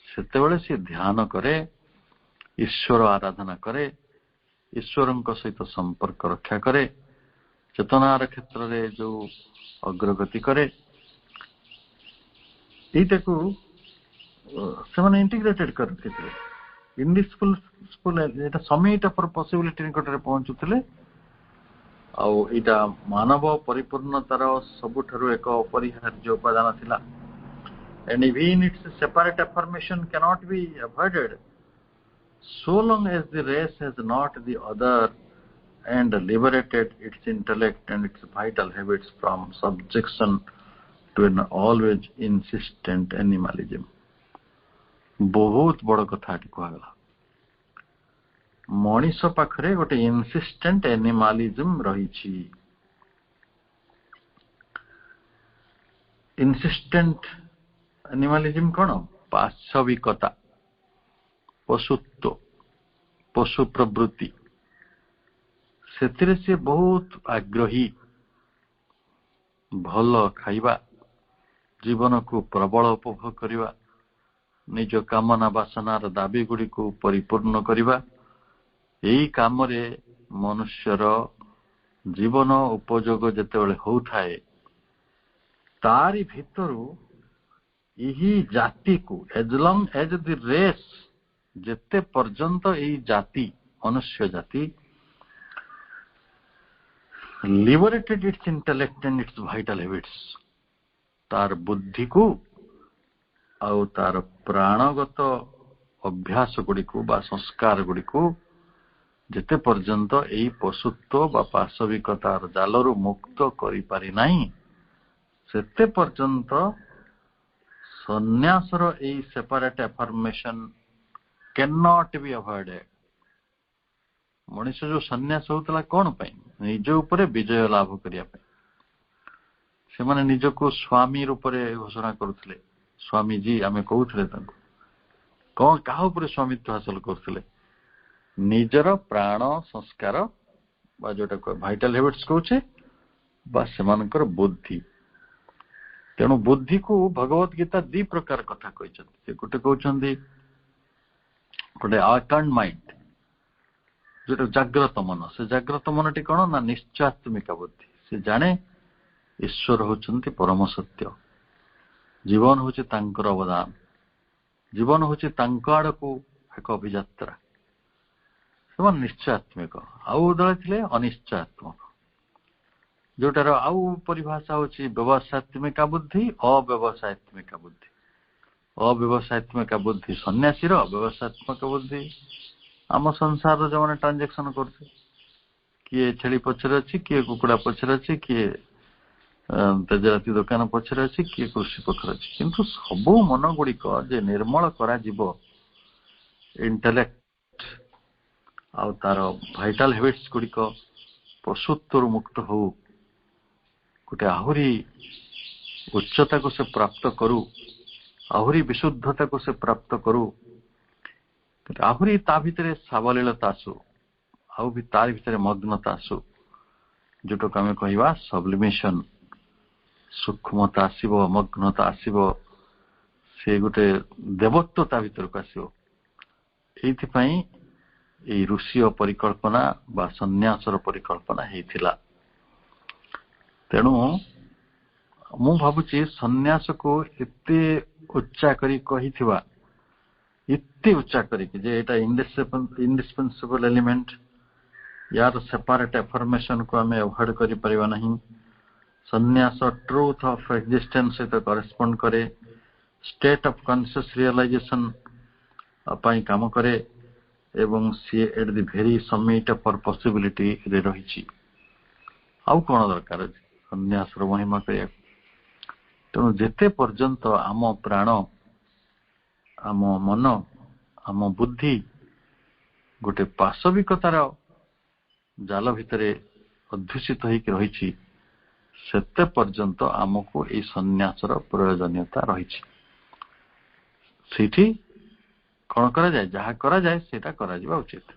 सेतेबेले से ध्यान करे, ईश्वर आराधना करे, ईश्वरଙ୍କ सहित संपर्क रक्षा करे, चेतनार क्षेत्र रे जो अग्रगति करे एटा को से माने इंटीग्रेटेड करथिले। Indispensable Etah summit of possibility निकट रे पहुंचुथिले आ एटा मानव परिपूर्णतार सबुठारु एक अपरिहार्य उपादान थिला। And even its separate affirmation cannot be avoided so long as the race has not the other and liberated its intellect and its vital habits from subjection to an always insistent animalism. बहुत बड़ कथा कहला मनीष पाखरे गोटे insistent एनिमालिज्म रही। Insistent एनिमालिज्म कौन पाशविकता पशुत्व पशु प्रवृत्ति से बहुत आग्रही। भल खाइबा जीवन को प्रबल उपभोग करिबा निज कामना बासनार दाबी गुड़िक परिपूर्ण करवा यही कामरे मनुष्यर जीवन उपयोग जेतेबेले होउथाए तारी भितरु यही जाति को as long as the race जेते पर्यंत यही जाति मनुष्य जाति liberated its intellect and its vital habits तार बुद्धि को आउ तार प्राणगत अभ्यास गुड़ी को बा संस्कार गुड़ी को जेते पर्यंत यही पशुत्व बा पाशविकतार जालरू मुक्त करि पारि नाही सेते पर्यंत सन्यासर यही separate affirmation can not be avoided मनुष्य जो सन्यास होता कौन पाई निज उपरे विजय लाभ करिया पाई से माने निज को स्वामी रूप में घोषणा करुले स्वामी जी आमे कहूले कौन क्या उपरे स्वामित्व हासिल करते निजर प्राण संस्कार बा जोटा भाइटाल हैबिट्स कहूचे बा सेमानकर बुद्धि तेणु बुद्धि को भगवत गीता दी प्रकार कथा कहते गोटे कहते गोटे अकाउंट माइंड जो जाग्रत मन से जाग्रत मन टी कौन ना निश्चयात्मिका बुद्धि से जाने ईश्वर होचंती परम सत्य जीवन होचे तांकर अवदान जीवन होचे तांक आड़ को एक अभियात्रा से निश्चयात्मिक आउ दल थे अनिश्चयात्मक जोटार आउ परिभाषा होची व्यवसायत्मिका बुद्धि अव्यवसायत्मिका बुद्धि अव्यवसायत्मिका बुद्धि सन्यासीर व्यवसायत्मक बुद्धि आम संसार जो मैंने ट्रांजेक्शन करते किए छेली पछरे अच्छी किए कुकुड़ा पछरे अच्छी किए तेजराती दुकान पछरे अच्छी किए कृषि पक्षर अच्छी किंतु सबू मन गुड़िक जे निर्मल करा जीवो इंटेलेक्ट आउ तार भाइटाल हैबिट्स गुड़िक पशुत्व मुक्त हो गोटे आहुरी उच्चता को से प्राप्त करू आहुरी विशुद्धता को से प्राप्त करू आहुरी ता भितर सावलीलता आसू आउ भी तार भितर मग्नता आसू जोटक आम कहवा सब्लिमेशन सूक्ष्मता आसब मग्नता आसब से गोटे देवत्व ता भितर को आसो ये ऋषि परिकल्पना बा सन्यासर परिकल्पना हेतिला तेणु मु भावुची सन्यास को एते उच्चा करी कहिथिबा इत्ते उच्चा करी जे एटा इंडिस्पेंसिबल एलिमेंट यार सेपरेट अफर्मेशन को हमें अवॉइड करि परिबा नहीं सन्यास ट्रूथ ऑफ एक्जिस्टेंस सहित करेस्पोंड करे स्टेट ऑफ कॉन्शियस रियलाइजेशन पाई काम करे एवं see at the very summit for possibility रे रही आउ कौन दरकार सन्यास महिमा करिया तेणु जेते पर्यंत आम प्राण आम मन आम बुद्धि गोटे पाशविकतार जाल भितर अध्युषित होइक रही सेते पर्यंत आमको ये सन्यासर प्रयोजनीयता रही कौन करा जाए जहाँ करा जाए सेटा करा जिबा उचित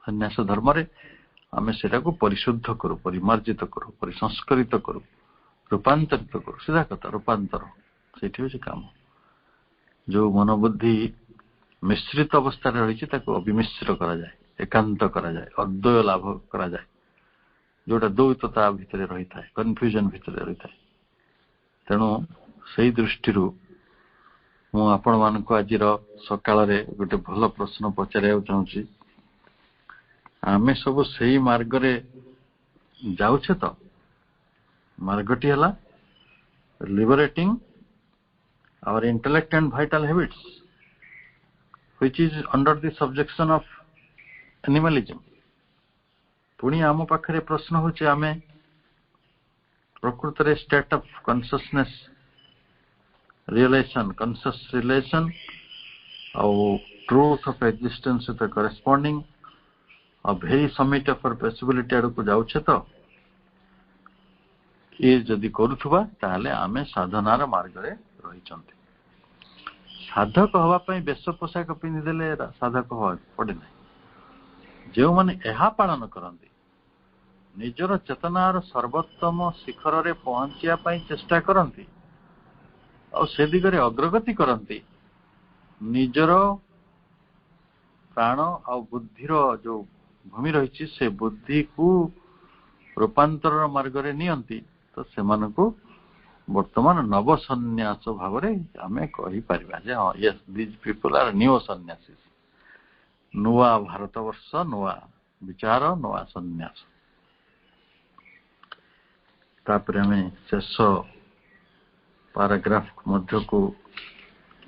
सन्यास धर्म रे आमे सेटा को परिशुद्ध करू परिमार्जित करू परिसंस्कृत करू रूपांतरित करू सीधा कथा रूपांतर से काम जो मनोबुद्धि मिश्रित अवस्था रही अविमिश्र करा जाए एकांत करा जाए अद्वय लाभ करा जाए जोटा द्वैतता भितर रही था कन्फ्यूजन भितर रही था तेणु से दृष्टि मु आपण मानक आज सकाल गोटे भल प्रश्न पचार चाहूँगी आमे सब सही मार्ग रे जाउछे तो मार्गटी हला liberating our intellect and vital habits which is under the subjection of animalism पुणी आम पाखरे प्रश्न होचे आमे प्रकृत रे state of consciousness realization conscious realization or truth of existence with corresponding or very summit for possibility आड़ को जाउछे तो ये जदि करूथुबा ताहले आमे साधनार मार्ग रे रहिचंती साधक हवा पई बेश पोशाक पिंधि देले साधक हवा पड़े नहीं जो माने एहा पालन करंती निजर चेतनार सर्वोत्तम शिखर रे पहुंचिया पई चेष्टा करंती और से दिगरे अग्रगति करती निजर प्राण आ बुद्धिर जो भूमि रही से बुद्धि को रूपांतर मार्ग रे नियंती तो से वर्तमान नव सन्यास भाव आम कही पारिबा जे हाँ yes these people are new सन्यासीज नुआ भारत वर्ष नुआ विचार नुआ सन्यास तापर हमें शेष पैराग्राफ मध्य को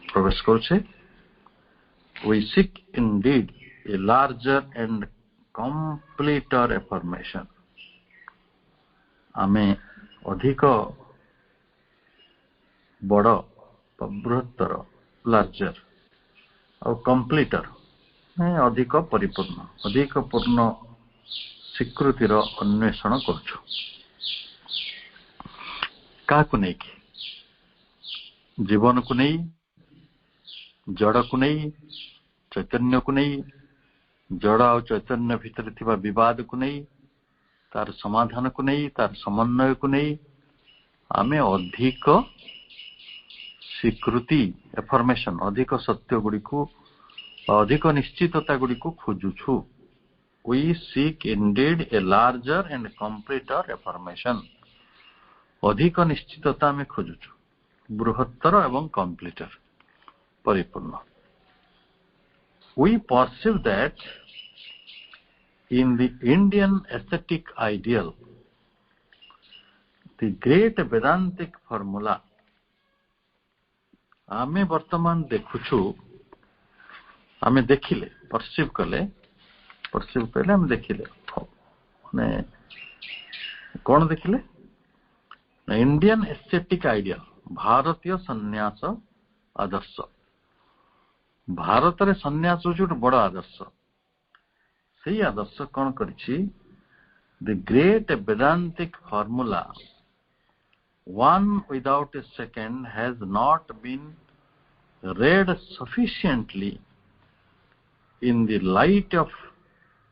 प्रवेश करुछे we seek indeed a larger and completer affirmation आमे अधिक बड़ बृहत्तर लार्जर और कंप्लीटर अधिक परिपूर्ण अधिक पूर्ण स्वीकृतिर अन्वेषण करुछु काकु नहीं जीवन को नहीं जड़ को नहीं चैतन्य को नहीं जड़ और चैतन्य भितर थिबा विवाद को नहीं तार समाधान को नहीं तार समन्वय को नहीं आमे अधिक स्वीकृति एफर्मेशन अधिक सत्य गुड़ी को अधिक निश्चितता गुड़ी को खोजुछु we seek indeed a larger and completer affirmation अधिक निश्चितता में खोजुछु बृहत्तर एवं कंप्लीटर परिपूर्ण we perceive that in the Indian aesthetic ideal the great Vedantic formula आमे वर्तमान देखुछु आमे देखिले परसीव कले आमे देखिले माने कौन देखिले इंडियन एस्थेटिक आइडियल भारतीय सन्यास आदर्श भारत रे सन्यास होछि बड़ आदर्श सही आदर्श कौन करिछि the great Vedantic formula one without a second has not been read sufficiently in the light of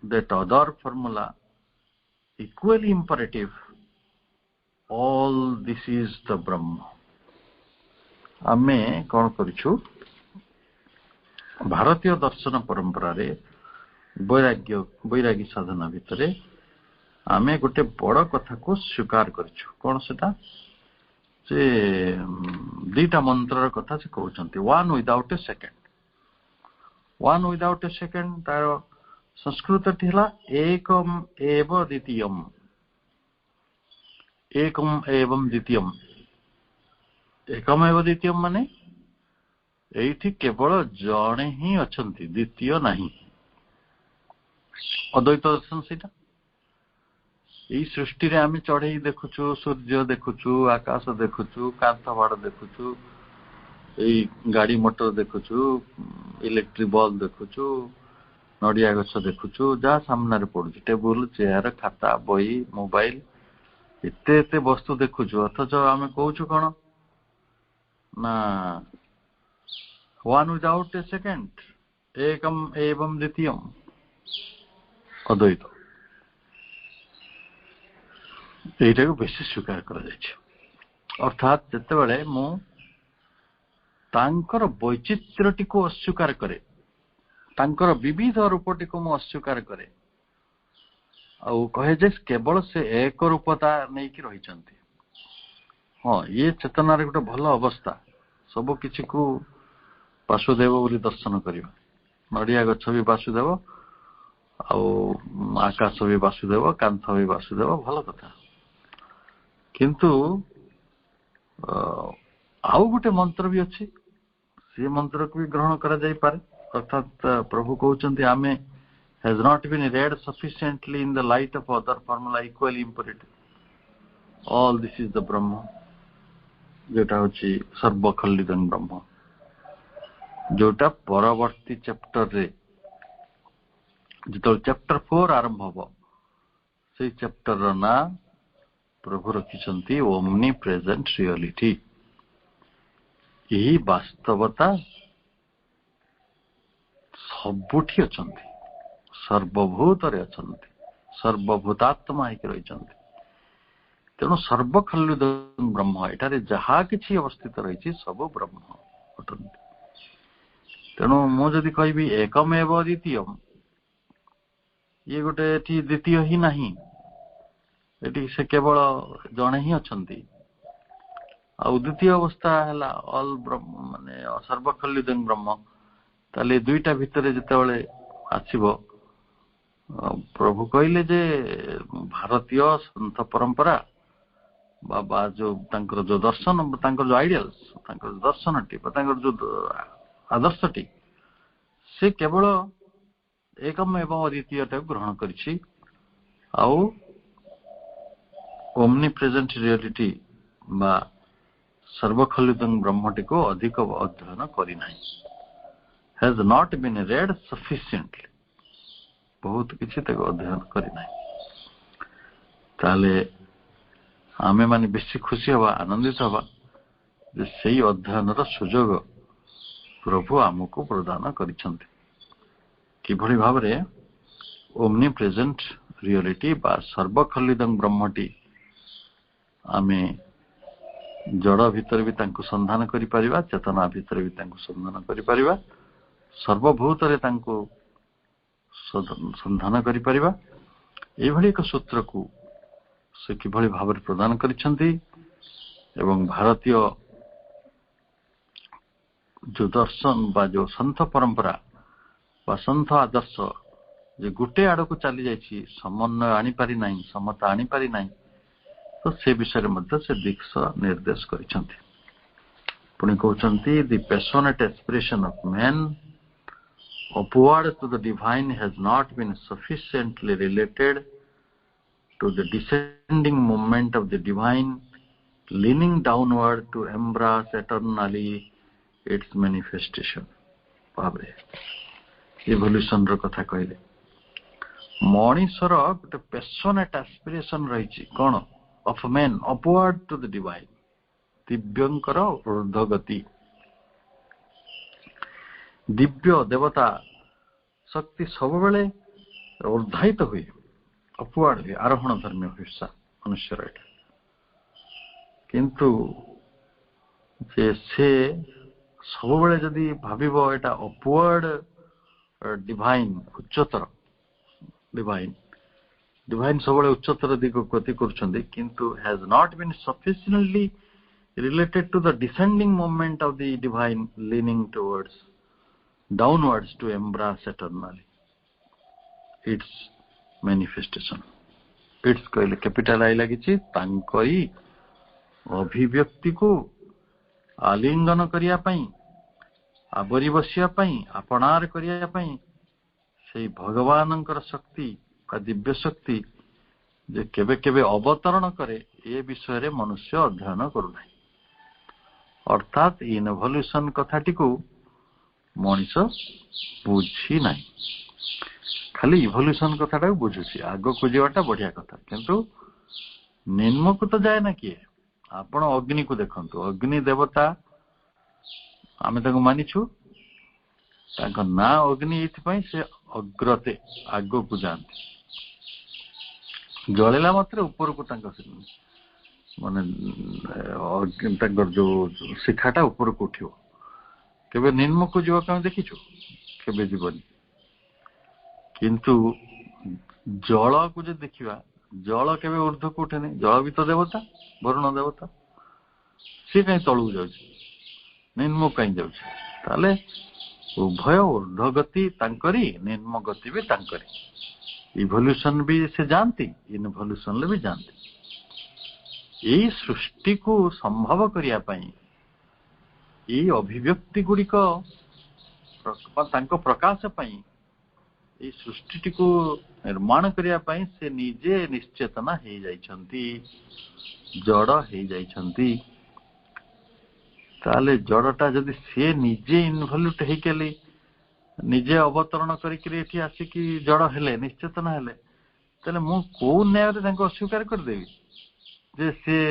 that other formula equally imperative all this is the Brahma आमे कौन करिछु भारतीय दर्शन परंपरा रे वैराग्य साधना भितरे आमे गोटे बड़ कथा को स्वीकार करिछु कौन सेटा से दीटा मंत्र कथा से कहउछंती वन विदाउट ए सेकेंड तार संस्कृत थिला एकम एव द्वितीयम एकम एवं द्वितीयम एकम एव द्वितीयम माने एठी केवल जणे ही अछंती द्वितीय नहीं अद्वैत दर्शन सेटा यही सृष्टि रे आमे चढ़ई देखुछु सूर्य देखुछु आकाश देखुछु कांथ बाड़ देखुछु यही गाड़ी मोटर देखुछु इलेक्ट्रिक बल्ब देखुछु नड़िया गछ देखुछु जहाँ सामने रे पड़ुछि टेबुल चेयर खाता बही मोबाइल एते एते वस्तु देखुछु अथच आमे कहूछु कोन ना वन विदाउट ए सेकेंड एकम एवं द्वितीयम अद्वैत এইটা বেশি স্বীকার করা যাচ্ছে অর্থাৎ যেতেবেলে মু তাঙ্কর বৈচিত্র্যটিকে অস্বীকার করে তাঙ্কর বিবিধ রূপটিকে মু অস্বীকার করে ଆଉ କହେ ଯେ କେବଳ ସେ ଏକ ରୂପତା ନେଇକି ରହିଛନ୍ତି ହଁ ଇଏ ଚେତନାରେ ଗୋଟେ ଭଲ ଅବସ୍ଥା ସବୁ କିଛିକୁ ବାସୁଦେବ ବୋଲି ଦର୍ଶନ କରିବା ନଡ଼ିଆ ଗଛ ବି ବାସୁଦେବ ଆଉ ଆକାଶ ବି ବାସୁଦେବ କାନ୍ଥ ବି ବାସୁଦେବ ଭଲ କଥା किंतु आउ गोटे मंत्र भी अच्छी से मंत्र को भी ग्रहण करा जाई पारे अर्थात प्रभु कहउचंती आमे has not been read sufficiently in the light of other formula equally imperative all this is the Brahma जोटा होची सर्वखल्लिदं ब्रह्म जोटा परवर्ती चैप्टर रे जो चैप्टर 4 आरंभ हो से चैप्टर रो ना प्रभु रखिछंती ओमनी प्रेजेंट रियलिटी यही वास्तवता सबुठी अछंती सर्वभूत रे अछंती सर्वभूतात्मा ही रहिछंती ତେଣୁ ସର୍ବଖଲ୍ଲିଦ ବ୍ରହ୍ମ, ଏଠାରେ ଯାହା କିଛି ଅବସ୍ଥିତ ରହିଛି ସବୁ ବ୍ରହ୍ମ ଅଟନ୍ତି। ତେଣୁ ମୁଁ ଯଦି କହିବି ଏକମେବ ଦ୍ୱିତୀୟ, ଇଏ ଗୋଟେ ଏଠି ଦ୍ୱିତୀୟ ହିଁ ନାହିଁ, ଏଠି ସେ କେବଳ ଜଣେ ହିଁ ଅଛନ୍ତି। ଆଉ ଦ୍ୱିତୀୟ ଅବସ୍ଥା ହେଲା ଅଲ୍ ବ୍ରହ୍ମ, ମାନେ ସର୍ବଖଲ୍ଲିଦ ବ୍ରହ୍ମ। ତାହେଲେ ଦୁଇଟା ଭିତରେ ଯେତେବେଳେ ଆସିବ, ପ୍ରଭୁ କହିଲେ ଯେ ଭାରତୀୟ ସନ୍ଥ ପରମ୍ପରା ବା ଯୋଉ ତାଙ୍କର ଯୋଉ ଦର୍ଶନ, ତାଙ୍କର ଯୋଉ ଆଇଡିଆଲ୍ସ, ତାଙ୍କର ଦର୍ଶନଟି ବା ତାଙ୍କର ଯୋଉ ଆଦର୍ଶଟି, ସେ କେବଳ ଏକମ ଏବଂ ଅଦ୍ୱିତୀୟଟାକୁ ଗ୍ରହଣ କରିଛି। ଆଉ ଓମନି ପ୍ରେଜେଣ୍ଟ ରିଆଲିଟି ବା ସର୍ବଖଲ୍ଲିଦ ବ୍ରହ୍ମଟିକୁ ଅଧିକ ଅଧ୍ୟୟନ କରିନାହିଁ। has not been read sufficiently, ବହୁତ କିଛି ତାକୁ ଅଧ୍ୟୟନ କରିନାହିଁ। ତାହେଲେ ଆମେ ମାନେ ବେଶୀ ଖୁସି ହବା, ଆନନ୍ଦିତ ହବା ଯେ ସେଇ ଅଧ୍ୟୟନର ସୁଯୋଗ ପ୍ରଭୁ ଆମକୁ ପ୍ରଦାନ କରିଛନ୍ତି। କିଭଳି ଭାବରେ ଓମନି ପ୍ରେଜେଣ୍ଟ ରିଆଲିଟି ବା ସର୍ବଖଲ୍ଲିଦ ବ୍ରହ୍ମଟି ଆମେ ଜଡ଼ ଭିତରେ ବି ତାଙ୍କୁ ସନ୍ଧାନ କରିପାରିବା, ଚେତନା ଭିତରେ ବି ତାଙ୍କୁ ସନ୍ଧାନ କରିପାରିବା, ସର୍ବଭୂତରେ ତାଙ୍କୁ ସନ୍ଧାନ କରିପାରିବା। ଏଇଭଳି ଏକ ସୂତ୍ରକୁ ସେ କିଭଳି ଭାବରେ ପ୍ରଦାନ କରିଛନ୍ତି ଏବଂ ଭାରତୀୟ ଯୋଉ ଦର୍ଶନ ବା ଯୋଉ ସନ୍ଥ ପରମ୍ପରା ବା ସନ୍ଥ ଆଦର୍ଶ ଯେ ଗୋଟେ ଆଡକୁ ଚାଲି ଯାଇଛି, ସମନ୍ୱୟ ଆଣିପାରି ନାହିଁ, ସମତା ଆଣିପାରି ନାହିଁ, ତ ସେ ବିଷୟରେ ମଧ୍ୟ ସେ ଦିଶ ନିର୍ଦ୍ଦେଶ କରିଛନ୍ତି। ପୁଣି କହୁଛନ୍ତି ଦି passionate aspiration of man upward to the divine has not been sufficiently related to the descending movement of the divine leaning downward to embrace eternally its manifestation। ଭାବରେ ଇଭଲ୍ୟୁସନ ର କଥା କହିଲେ ମଣିଷର ଗୋଟେ passionate aspiration ରହିଛି, କଣ? of man upward to the divine, ଦିବ୍ୟଙ୍କର ଊର୍ଦ୍ଧ୍ୱଗତି, ଦିବ୍ୟ ଦେବତା ଶକ୍ତି ସବୁବେଳେ ଉର୍ଦ୍ଧାୟିତ ହୁଏ, ଅପୱାର୍ଡ ହୁଏ, ଆରୋହଣ ଧର୍ମୀ ହିଂସା ମନୁଷ୍ୟର ଏଟା। କିନ୍ତୁ ଯେ ସେ ସବୁବେଳେ ଯଦି ଭାବିବ ଏଟା ଅପୱାର୍ଡ ଡିଭାଇନ, ଉଚ୍ଚତର ଡିଭାଇନ, ଡିଭାଇନ ସବୁବେଳେ ଉଚ୍ଚତର ଦିଗକୁ ଗତି କରୁଛନ୍ତି, କିନ୍ତୁ has not been sufficiently related to the descending movement of the divine leaning towards downwards to embrace eternally its manifestation। its କହିଲେ କ୍ୟାପିଟାଲ ଆଇ ଲାଗିଛି, ତାଙ୍କରି ଅଭିବ୍ୟକ୍ତିକୁ ଆଲିଙ୍ଗନ କରିବା ପାଇଁ, ଆବରି ବସିବା ପାଇଁ, ଆପଣାର କରିବା ପାଇଁ ସେଇ ଭଗବାନଙ୍କର ଶକ୍ତି ବା ଦିବ୍ୟ ଶକ୍ତି ଯେ କେବେ କେବେ ଅବତରଣ କରେ, ଏ ବିଷୟରେ ମନୁଷ୍ୟ ଅଧ୍ୟୟନ କରୁନାହିଁ। ଅର୍ଥାତ୍ ଇନଭଲ୍ୟୁସନ କଥାଟିକୁ ମଣିଷ ବୁଝି ନାହିଁ, ଖାଲି ଇଭଲ୍ୟୁସନ କଥାଟାକୁ ବୁଝୁଛି। ଆଗକୁ ଯିବାଟା ବଢିଆ କଥା, କିନ୍ତୁ ନିମ୍ନକୁ ତ ଯାଏ ନା କିଏ? ଆପଣ ଅଗ୍ନିକୁ ଦେଖନ୍ତୁ, ଅଗ୍ନି ଦେବତା ଆମେ ତାଙ୍କୁ ମାନିଛୁ, ତାଙ୍କ ନାଁ ଅଗ୍ନି ଏଇଥିପାଇଁ ସେ ଅଗ୍ରତେ ଆଗକୁ ଯାଆନ୍ତି, ଜଳିଲା ମାତ୍ରେ ଉପରକୁ ତାଙ୍କ ମାନେ ତାଙ୍କର ଯୋଉ ଶିଖାଟା ଉପରକୁ ଉଠିବ। କେବେ ନିମ୍ନକୁ ଯିବ ଆମେ ଦେଖିଛୁ? କେବେ ଯିବନି। କିନ୍ତୁ ଜଳକୁ ଯଦି ଦେଖିବା, ଜଳ କେବେ ଊର୍ଦ୍ଧ୍ୱକୁ ଉଠେନି, ଜଳ ବି ତ ଦେବତା, ବରୁଣ ଦେବତା, ସିଏ କାହିଁ ତଳକୁ ଯାଉଛି, ନିମ୍ନକୁ କାହିଁ ଯାଉଛି? ତାହେଲେ ଉଭୟ ଊର୍ଦ୍ଧ୍ୱ ଗତି ତାଙ୍କରି, ନିମ୍ନ ଗତି ବି ତାଙ୍କରି। ଇଭଲ୍ୟୁସନ ବି ସେ ଯାଆନ୍ତି, ଇନଭଲ୍ୟୁସନରେ ବି ଯାଆନ୍ତି। ଏଇ ସୃଷ୍ଟିକୁ ସମ୍ଭବ କରିବା ପାଇଁ, ଏଇ ଅଭିବ୍ୟକ୍ତି ଗୁଡିକ ତାଙ୍କ ପ୍ରକାଶ ପାଇଁ, ଏଇ ସୃଷ୍ଟିଟିକୁ ନିର୍ମାଣ କରିବା ପାଇଁ ସେ ନିଜେ ନିଶ୍ଚେତନା ହେଇଯାଇଛନ୍ତି, ଜଡ ହେଇଯାଇଛନ୍ତି। ତାହେଲେ ଜଡଟା ଯଦି ସିଏ ନିଜେ ଇନଭଲ୍ୟୁଟ ହେଇକଲି, ନିଜେ ଅବତରଣ କରିକିରି ଏଠି ଆସିକି ଜଡ ହେଲେ, ନିଶ୍ଚେତନ ହେଲେ, ତାହେଲେ ମୁଁ କୋଉ ନ୍ୟାୟରେ ତାଙ୍କୁ ଅସ୍ୱୀକାର କରିଦେବି ଯେ ସିଏ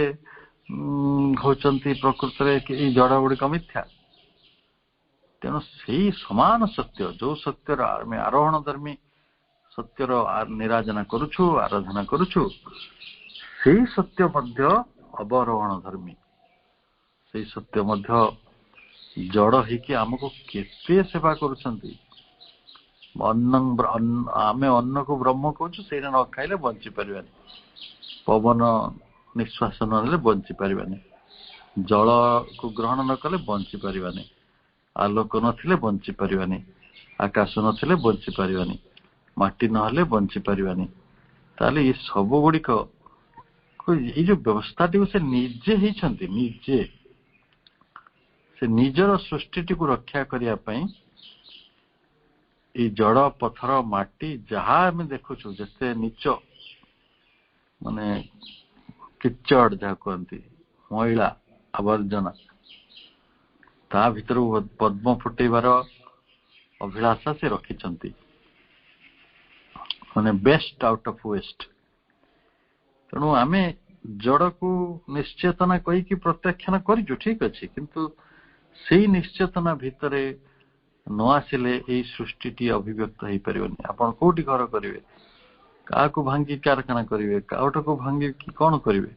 ହଉଛନ୍ତି ପ୍ରକୃତରେ ଏଇ ଜଡ ଗୁଡିକ ମିଥ୍ୟା? ତେଣୁ ସେଇ ସମାନ ସତ୍ୟ, ଯୋଉ ସତ୍ୟର ଆମେ ଆରୋହଣ ଧର୍ମୀ ସତ୍ୟର ନିରାଜନା କରୁଛୁ, ଆରାଧନା କରୁଛୁ, ସେଇ ସତ୍ୟ ମଧ୍ୟ ଅବରୋହଣ ଧର୍ମୀ, ସେଇ ସତ୍ୟ ମଧ୍ୟ ଜଡ଼ ହେଇକି ଆମକୁ କେତେ ସେବା କରୁଛନ୍ତି। ଆମେ ଅନ୍ନକୁ ବ୍ରହ୍ମ କହୁଛୁ, ସେଇଟା ନ ଖାଇଲେ ବଞ୍ଚି ପାରିବାନି। ପବନ ନିଶ୍ୱାସ ନ ନେଲେ ବଞ୍ଚି ପାରିବାନି, ଜଳକୁ ଗ୍ରହଣ ନ କଲେ ବଞ୍ଚି ପାରିବାନି, ଆଲୋକ ନଥିଲେ ବଞ୍ଚି ପାରିବାନି, ଆକାଶ ନଥିଲେ ବଞ୍ଚି ପାରିବାନି, ମାଟି ନହେଲେ ବଞ୍ଚି ପାରିବାନି। ତାହେଲେ ଏ ସବୁ ଗୁଡ଼ିକ ଏଇ ଯୋଉ ବ୍ୟବସ୍ଥାଟିକୁ ସେ ନିଜେ ହେଇଛନ୍ତି, ନିଜେ ସେ ନିଜର ସୃଷ୍ଟିଟିକୁ ରକ୍ଷା କରିବା ପାଇଁ ଏଇ ଜଡ଼, ପଥର, ମାଟି ଯାହା ଆମେ ଦେଖୁଛୁ, ଯେତେ ନିଚ ମାନେ କିଚଡ଼ ଯାହା କୁହନ୍ତି, ମଇଳା ଆବର୍ଜନା, ତା ଭିତରୁ ପଦ୍ମ ଫୁଟେଇବାର ଅଭିଳାଷା ସେ ରଖିଛନ୍ତି, ମାନେ ବେଷ୍ଟ ଆଉଟ୍ ଅଫ୍ ୱେଷ୍ଟ। ତେଣୁ ଆମେ ଜଡ଼କୁ ନିଶ୍ଚେତନା କହିକି ପ୍ରତ୍ୟାଖ୍ୟାନ କରିଛୁ, ଠିକ ଅଛି, କିନ୍ତୁ ସେଇ ନିଶ୍ଚେତନା ଭିତରେ ନ ଆସିଲେ ଏଇ ସୃଷ୍ଟିଟି ଅଭିବ୍ୟକ୍ତ ହେଇପାରିବନି। ଆପଣ କୋଉଠି ଘର କରିବେ, କାହାକୁ ଭାଙ୍ଗି କାରଖାନା କରିବେ, କାଉଠକୁ ଭାଙ୍ଗିକି କଣ କରିବେ,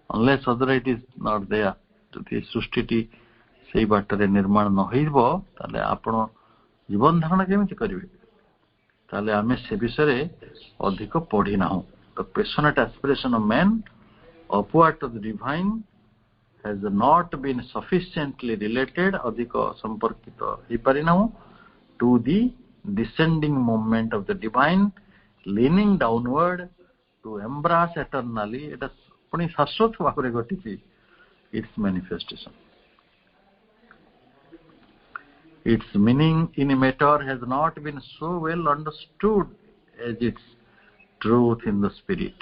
unless other it is not there। ଯଦି ଏ ସୃଷ୍ଟିଟି ସେଇ ବାଟରେ ନିର୍ମାଣ ନ ହେଇବ, ତାହେଲେ ଆପଣ ଜୀବନ ଧାରଣ କେମିତି କରିବେ? ତାହେଲେ ଆମେ ସେ ବିଷୟରେ ଅଧିକ ପଢି ନାହୁଁ। The passionate aspiration of man upward to the divine has not been sufficiently related, ଅଧିକ ସମ୍ପର୍କିତ ହେଇପାରିନାହୁଁ, to the descending movement of the divine leaning downward to embrace eternally। এটা ପୁଣି ଶାଶ୍ୱତ ଭାବରେ ଘଟିଛି its manifestation। Its meaning in matter has not been so well understood as its truth in the spirit।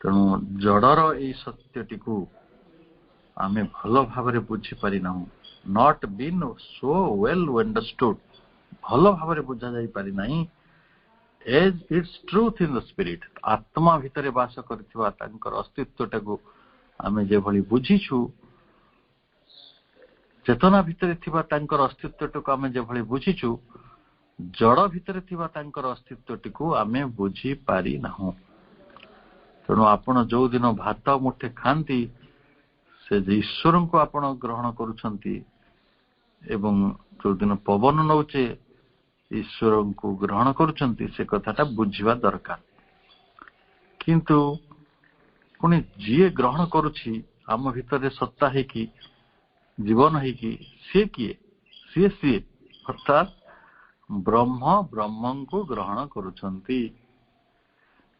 ତେଣୁ ଜଡ଼ର ଏଇ ସତ୍ୟଟିକୁ ଆମେ ଭଲ ଭାବରେ ବୁଝିପାରିନାହୁଁ, not been so well understood, ଭଲ ଭାବରେ ବୁଝା ଯାଇପାରିନାହିଁ, as its truth in the spirit। ଆତ୍ମା ଭିତରେ ବାସ କରିଥିବା ତାଙ୍କର ଅସ୍ତିତ୍ୱଟାକୁ ଆମେ ଯେଭଳି ବୁଝିଛୁ, ଚେତନା ଭିତରେ ଥିବା ତାଙ୍କର ଅସ୍ତିତ୍ୱଟିକୁ ଆମେ ଯେଭଳି ବୁଝିଛୁ, ଜଡ଼ ଭିତରେ ଥିବା ତାଙ୍କର ଅସ୍ତିତ୍ୱଟିକୁ ଆମେ ବୁଝିପାରିନାହୁଁ। ତେଣୁ ଆପଣ ଯୋଉଦିନ ଭାତ ମୁଠେ ଖାଆନ୍ତି, ସେ ଯେ ଈଶ୍ୱରଙ୍କୁ ଆପଣ ଗ୍ରହଣ କରୁଛନ୍ତି, ଏବଂ ଯୋଉଦିନ ପବନ ନଉଛେ ଈଶ୍ୱରଙ୍କୁ ଗ୍ରହଣ କରୁଛନ୍ତି, ସେ କଥାଟା ବୁଝିବା ଦରକାର। କିନ୍ତୁ ପୁଣି ଯିଏ ଗ୍ରହଣ କରୁଛି ଆମ ଭିତରେ ସତ୍ତା ହେଇକି, ଜୀବନ ହେଇକି, ସିଏ କିଏ? ସିଏ ଅର୍ଥାତ୍ ବ୍ରହ୍ମ ବ୍ରହ୍ମଙ୍କୁ ଗ୍ରହଣ କରୁଛନ୍ତି,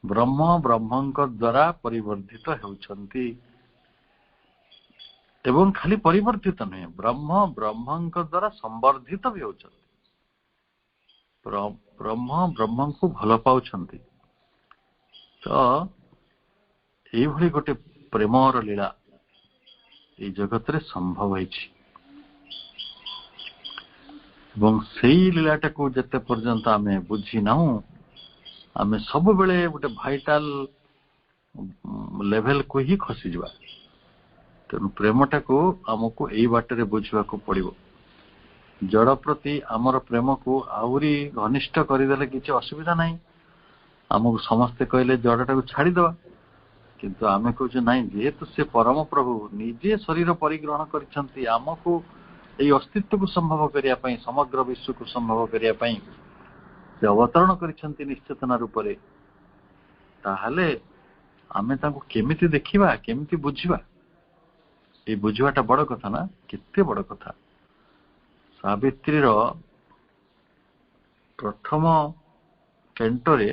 ବ୍ରହ୍ମ ବ୍ରହ୍ମଙ୍କ ଦ୍ୱାରା ପରିବର୍ଦ୍ଧିତ ହେଉଛନ୍ତି, ଏବଂ ଖାଲି ପରିବର୍ଦ୍ଧିତ ନୁହେଁ, ବ୍ରହ୍ମ ବ୍ରହ୍ମଙ୍କ ଦ୍ୱାରା ସମ୍ବର୍ଦ୍ଧିତ ବି ହେଉଛନ୍ତି। ବ୍ରହ୍ମ ବ୍ରହ୍ମଙ୍କୁ ଭଲ ପାଉଛନ୍ତି। ତ ଏଇଭଳି ଗୋଟେ ପ୍ରେମର ଲୀଳା ଏଇ ଜଗତରେ ସମ୍ଭବ ହେଇଛି, ଏବଂ ସେଇ ଲୀଳାଟାକୁ ଯେତେ ପର୍ଯ୍ୟନ୍ତ ଆମେ ବୁଝି ନାହୁଁ, ଆମେ ସବୁବେଳେ ଗୋଟେ ଭାଇଟାଲ ଲେଭେଲକୁ ହିଁ ଖସିଯିବା। ତେଣୁ ପ୍ରେମଟାକୁ ଆମକୁ ଏଇ ବାଟରେ ବୁଝିବାକୁ ପଡିବ। ଜଡ଼ ପ୍ରତି ଆମର ପ୍ରେମକୁ ଆହୁରି ଘନିଷ୍ଠ କରିଦେଲେ କିଛି ଅସୁବିଧା ନାହିଁ। ଆମକୁ ସମସ୍ତେ କହିଲେ ଜଡ଼ଟାକୁ ଛାଡ଼ିଦେବା, କିନ୍ତୁ ଆମେ କହୁଛୁ ନାଇଁ, ଯେହେତୁ ସେ ପରମ ପ୍ରଭୁ ନିଜେ ଶରୀର ପରିଗ୍ରହଣ କରିଛନ୍ତି ଆମକୁ ଏଇ ଅସ୍ତିତ୍ୱକୁ ସମ୍ଭବ କରିବା ପାଇଁ, ସମଗ୍ର ବିଶ୍ୱକୁ ସମ୍ଭବ କରିବା ପାଇଁ ସେ ଅବତରଣ କରିଛନ୍ତି ନିଶ୍ଚେତନା ରୂପରେ, ତାହେଲେ ଆମେ ତାଙ୍କୁ କେମିତି ଦେଖିବା, କେମିତି ବୁଝିବା? ଏଇ ବୁଝିବାଟା ବଡ କଥା ନା, କେତେ ବଡ କଥା। ସାବିତ୍ରୀର ପ୍ରଥମ କେଣ୍ଟରେ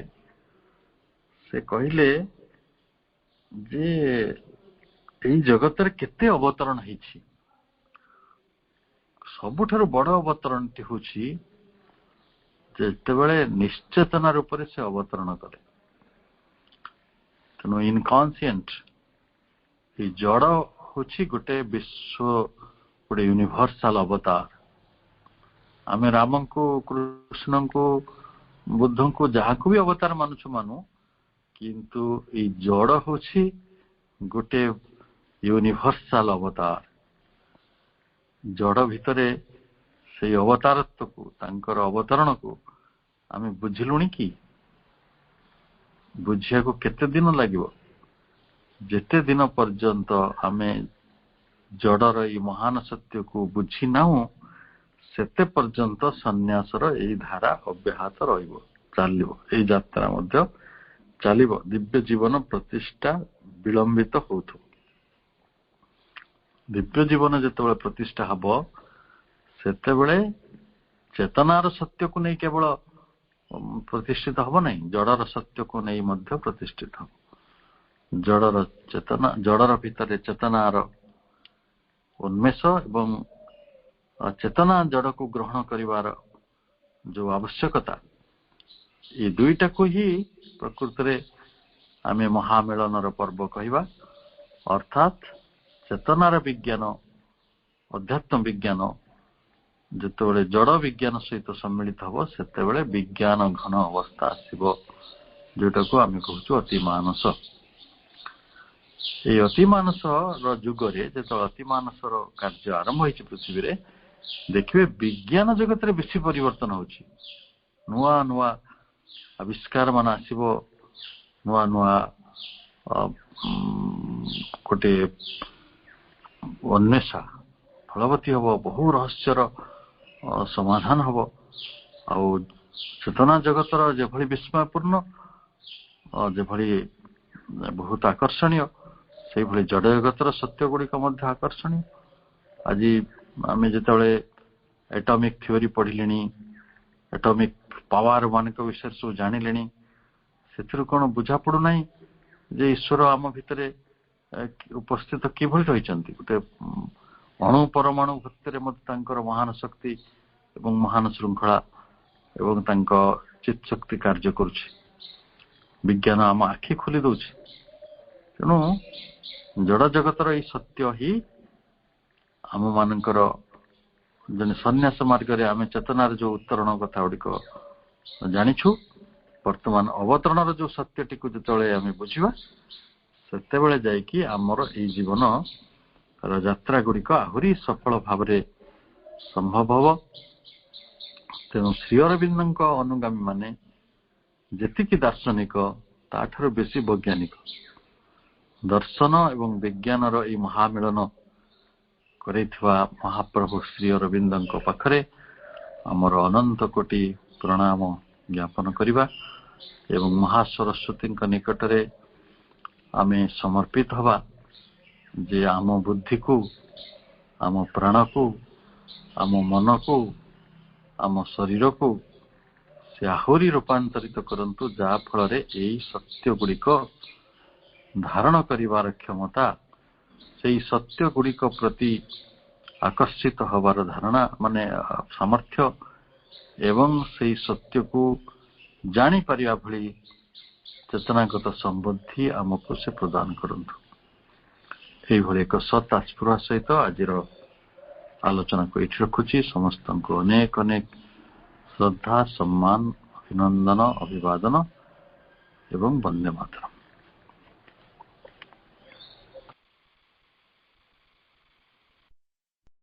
ସେ କହିଲେ ଯେ ଏଇ ଜଗତରେ କେତେ ଅବତରଣ ହେଇଛି, ସବୁଠାରୁ ବଡ ଅବତରଣଟି ହଉଛି ଯେତେବେଳେ ନିଶ୍ଚେତନା ରୂପରେ ସେ ଅବତରଣ କଲେ। ତେଣୁ ଇନକନସିଏଣ୍ଟ, ଏଇ ଜଡ଼ ହଉଛି ଗୋଟେ ବିଶ୍ୱ, ଗୋଟେ ୟୁନିଭର୍ସାଲ ଅବତାର। ଆମେ ରାମଙ୍କୁ, କୃଷ୍ଣଙ୍କୁ, ବୁଦ୍ଧଙ୍କୁ, ଯାହାକୁ ବି ଅବତାର ମାନୁ, କିନ୍ତୁ ଏଇ ଜଡ଼ ହଉଛି ଗୋଟେ ୟୁନିଭର୍ସାଲ ଅବତାର। ଜଡ଼ ଭିତରେ ସେଇ ଅବତାରତ୍ୱକୁ, ତାଙ୍କର ଅବତରଣକୁ ଆମେ ବୁଝିଲୁଣି କି? ବୁଝିବାକୁ କେତେ ଦିନ ଲାଗିବ? ଯେତେ ଦିନ ପର୍ଯ୍ୟନ୍ତ ଆମେ ଜଡ଼ର ଏଇ ମହାନ ସତ୍ୟକୁ ବୁଝି ନାହୁଁ ସେତେ ପର୍ଯ୍ୟନ୍ତ ସନ୍ନ୍ୟାସର ଏଇ ଧାରା ଅବ୍ୟାହତ ରହିବ, ଚାଲିବ, ଏଇ ଯାତ୍ରା ମଧ୍ୟ ଚାଲିବ। ଦିବ୍ୟ ଜୀବନ ପ୍ରତିଷ୍ଠା ବିଳମ୍ବିତ ହଉଥିବ। ଦିବ୍ୟ ଜୀବନ ଯେତେବେଳେ ପ୍ରତିଷ୍ଠା ହବ ସେତେବେଳେ ଚେତନାର ସତ୍ୟକୁ ନେଇ କେବଳ ପ୍ରତିଷ୍ଠିତ ହବ ନାହିଁ, ଜଡ଼ର ସତ୍ୟକୁ ନେଇ ମଧ୍ୟ ପ୍ରତିଷ୍ଠିତ ହବ। ଜଡ଼ର ଚେତନା, ଜଡ଼ର ଭିତରେ ଚେତନାର ଉନ୍ମେଷ ଏବଂ ଚେତନା ଜଡ଼କୁ ଗ୍ରହଣ କରିବାର ଯୋଉ ଆବଶ୍ୟକତା, ଏ ଦୁଇଟାକୁ ହିଁ ପ୍ରକୃତରେ ଆମେ ମହାମିଳନର ପର୍ବ କହିବା। ଅର୍ଥାତ୍ ଚେତନାର ବିଜ୍ଞାନ, ଅଧ୍ୟାତ୍ମ ବିଜ୍ଞାନ ଯେତେବେଳେ ଜଡ଼ ବିଜ୍ଞାନ ସହିତ ସମ୍ମିଳିତ ହବ ସେତେବେଳେ ବିଜ୍ଞାନ ଘନ ଅବସ୍ଥା ଆସିବ, ଯୋଉଟାକୁ ଆମେ କହୁଛୁ ଅତିମାନସ। ଏଇ ଅତିମାନସର ଯୁଗରେ ଯେତେବେଳେ ଅତିମାନସର କାର୍ଯ୍ୟ ଆରମ୍ଭ ହେଇଛି ପୃଥିବୀରେ, ଦେଖିବେ ବିଜ୍ଞାନ ଜଗତରେ ବେଶୀ ପରିବର୍ତ୍ତନ ହଉଛି। ନୂଆ ନୂଆ ଆବିଷ୍କାର ମାନ ଆସିବ, ନୂଆ ନୂଆ ଗୋଟେ ଅନ୍ୱେଷା ଫଳବତୀ ହବ, ବହୁ ରହସ୍ୟର ସମାଧାନ ହବ। ଆଉ ଚେତନା ଜଗତର ଯେଭଳି ବିସ୍ମୟପୂର୍ଣ୍ଣ, ଯେଭଳି ବହୁତ ଆକର୍ଷଣୀୟ, ସେଇଭଳି ଜଡ଼ ଜଗତର ସତ୍ୟ ଗୁଡିକ ମଧ୍ୟ ଆକର୍ଷଣୀୟ। ଆଜି ଆମେ ଯେତେବେଳେ ଏଟମିକ୍ ଥିଓରି ପଢିଲେଣି, ଏଟମିକ୍ ପାୱାର ମାନଙ୍କ ବିଷୟରେ ସବୁ ଜାଣିଲେଣି, ସେଥିରୁ କଣ ବୁଝା ପଡୁନାହିଁ ଯେ ଈଶ୍ୱର ଆମ ଭିତରେ ଉପସ୍ଥିତ କିଭଳି ରହିଛନ୍ତି। ଗୋଟେ ଅଣୁ ପରମାଣୁ ଭିତରେ ମଧ୍ୟ ତାଙ୍କର ମହାନ ଶକ୍ତି ଏବଂ ମହାନ ଶୃଙ୍ଖଳା ଏବଂ ତାଙ୍କ ଚିତ୍ ଶକ୍ତି କାର୍ଯ୍ୟ କରୁଛି। ବିଜ୍ଞାନ ଆମ ଆଖି ଖୋଲି ଦଉଛି। ତେଣୁ ଜଡ଼ ଜଗତର ଏଇ ସତ୍ୟ ହିଁ ଆମ ମାନଙ୍କର ଜଣେ ସନ୍ନ୍ୟାସ ମାର୍ଗରେ ଆମେ ଚେତନାର ଯୋଉ ଉତ୍ତରଣ କଥା ଗୁଡିକ ଜାଣିଛୁ, ବର୍ତ୍ତମାନ ଅବତରଣର ଯୋଉ ସତ୍ୟଟିକୁ ଯେତେବେଳେ ଆମେ ବୁଝିବା ସେତେବେଳେ ଯାଇକି ଆମର ଏଇ ଜୀବନର ଯାତ୍ରା ଗୁଡିକ ଆହୁରି ସଫଳ ଭାବରେ ସମ୍ଭବ ହବ। ତେଣୁ ଶ୍ରୀ ଅରବିନ୍ଦଙ୍କ ଅନୁଗାମୀ ମାନେ ଯେତିକି ଦାର୍ଶନିକ ତାଠାରୁ ବେଶୀ ବୈଜ୍ଞାନିକ। ଦର୍ଶନ ଏବଂ ବିଜ୍ଞାନର ଏଇ ମହାମିଳନ କରିଥିବା ମହାପ୍ରଭୁ ଶ୍ରୀ ଅରବିନ୍ଦଙ୍କ ପାଖରେ ଆମର ଅନନ୍ତ କୋଟି ପ୍ରଣାମ ଜ୍ଞାପନ କରିବା ଏବଂ ମହାସରସ୍ୱତୀଙ୍କ ନିକଟରେ ଆମେ ସମର୍ପିତ ହବା ଯେ ଆମ ବୁଦ୍ଧିକୁ, ଆମ ପ୍ରାଣକୁ, ଆମ ମନକୁ, ଆମ ଶରୀରକୁ ସେ ଆହୁରି ରୂପାନ୍ତରିତ କରନ୍ତୁ, ଯାହା ଫଳରେ ଏଇ ସତ୍ୟ ଗୁଡିକ ଧାରଣ କରିବାର କ୍ଷମତା, ସେଇ ସତ୍ୟ ଗୁଡିକ ପ୍ରତି ଆକର୍ଷିତ ହବାର ଧାରଣା ମାନେ ସାମର୍ଥ୍ୟ ଏବଂ ସେଇ ସତ୍ୟକୁ ଜାଣିପାରିବା ଭଳି ଚେତନାଗତ ସମ୍ବୁଦ୍ଧି ଆମକୁ ସେ ପ୍ରଦାନ କରନ୍ତୁ। এইଭଳି ଏକ ସତ୍ ଆସ୍ପୃହା ସହିତ ଆଜିର ଆଲୋଚନାକୁ ଏଇଠି ରଖୁଛି। ସମସ୍ତଙ୍କୁ ଅନେକ ଅନେକ ଶ୍ରଦ୍ଧା, ସମ୍ମାନ, ଅଭିନନ୍ଦନ, ଅଭିବାଦନ ଏବଂ ବନ୍ଦେ ମାତରମ୍।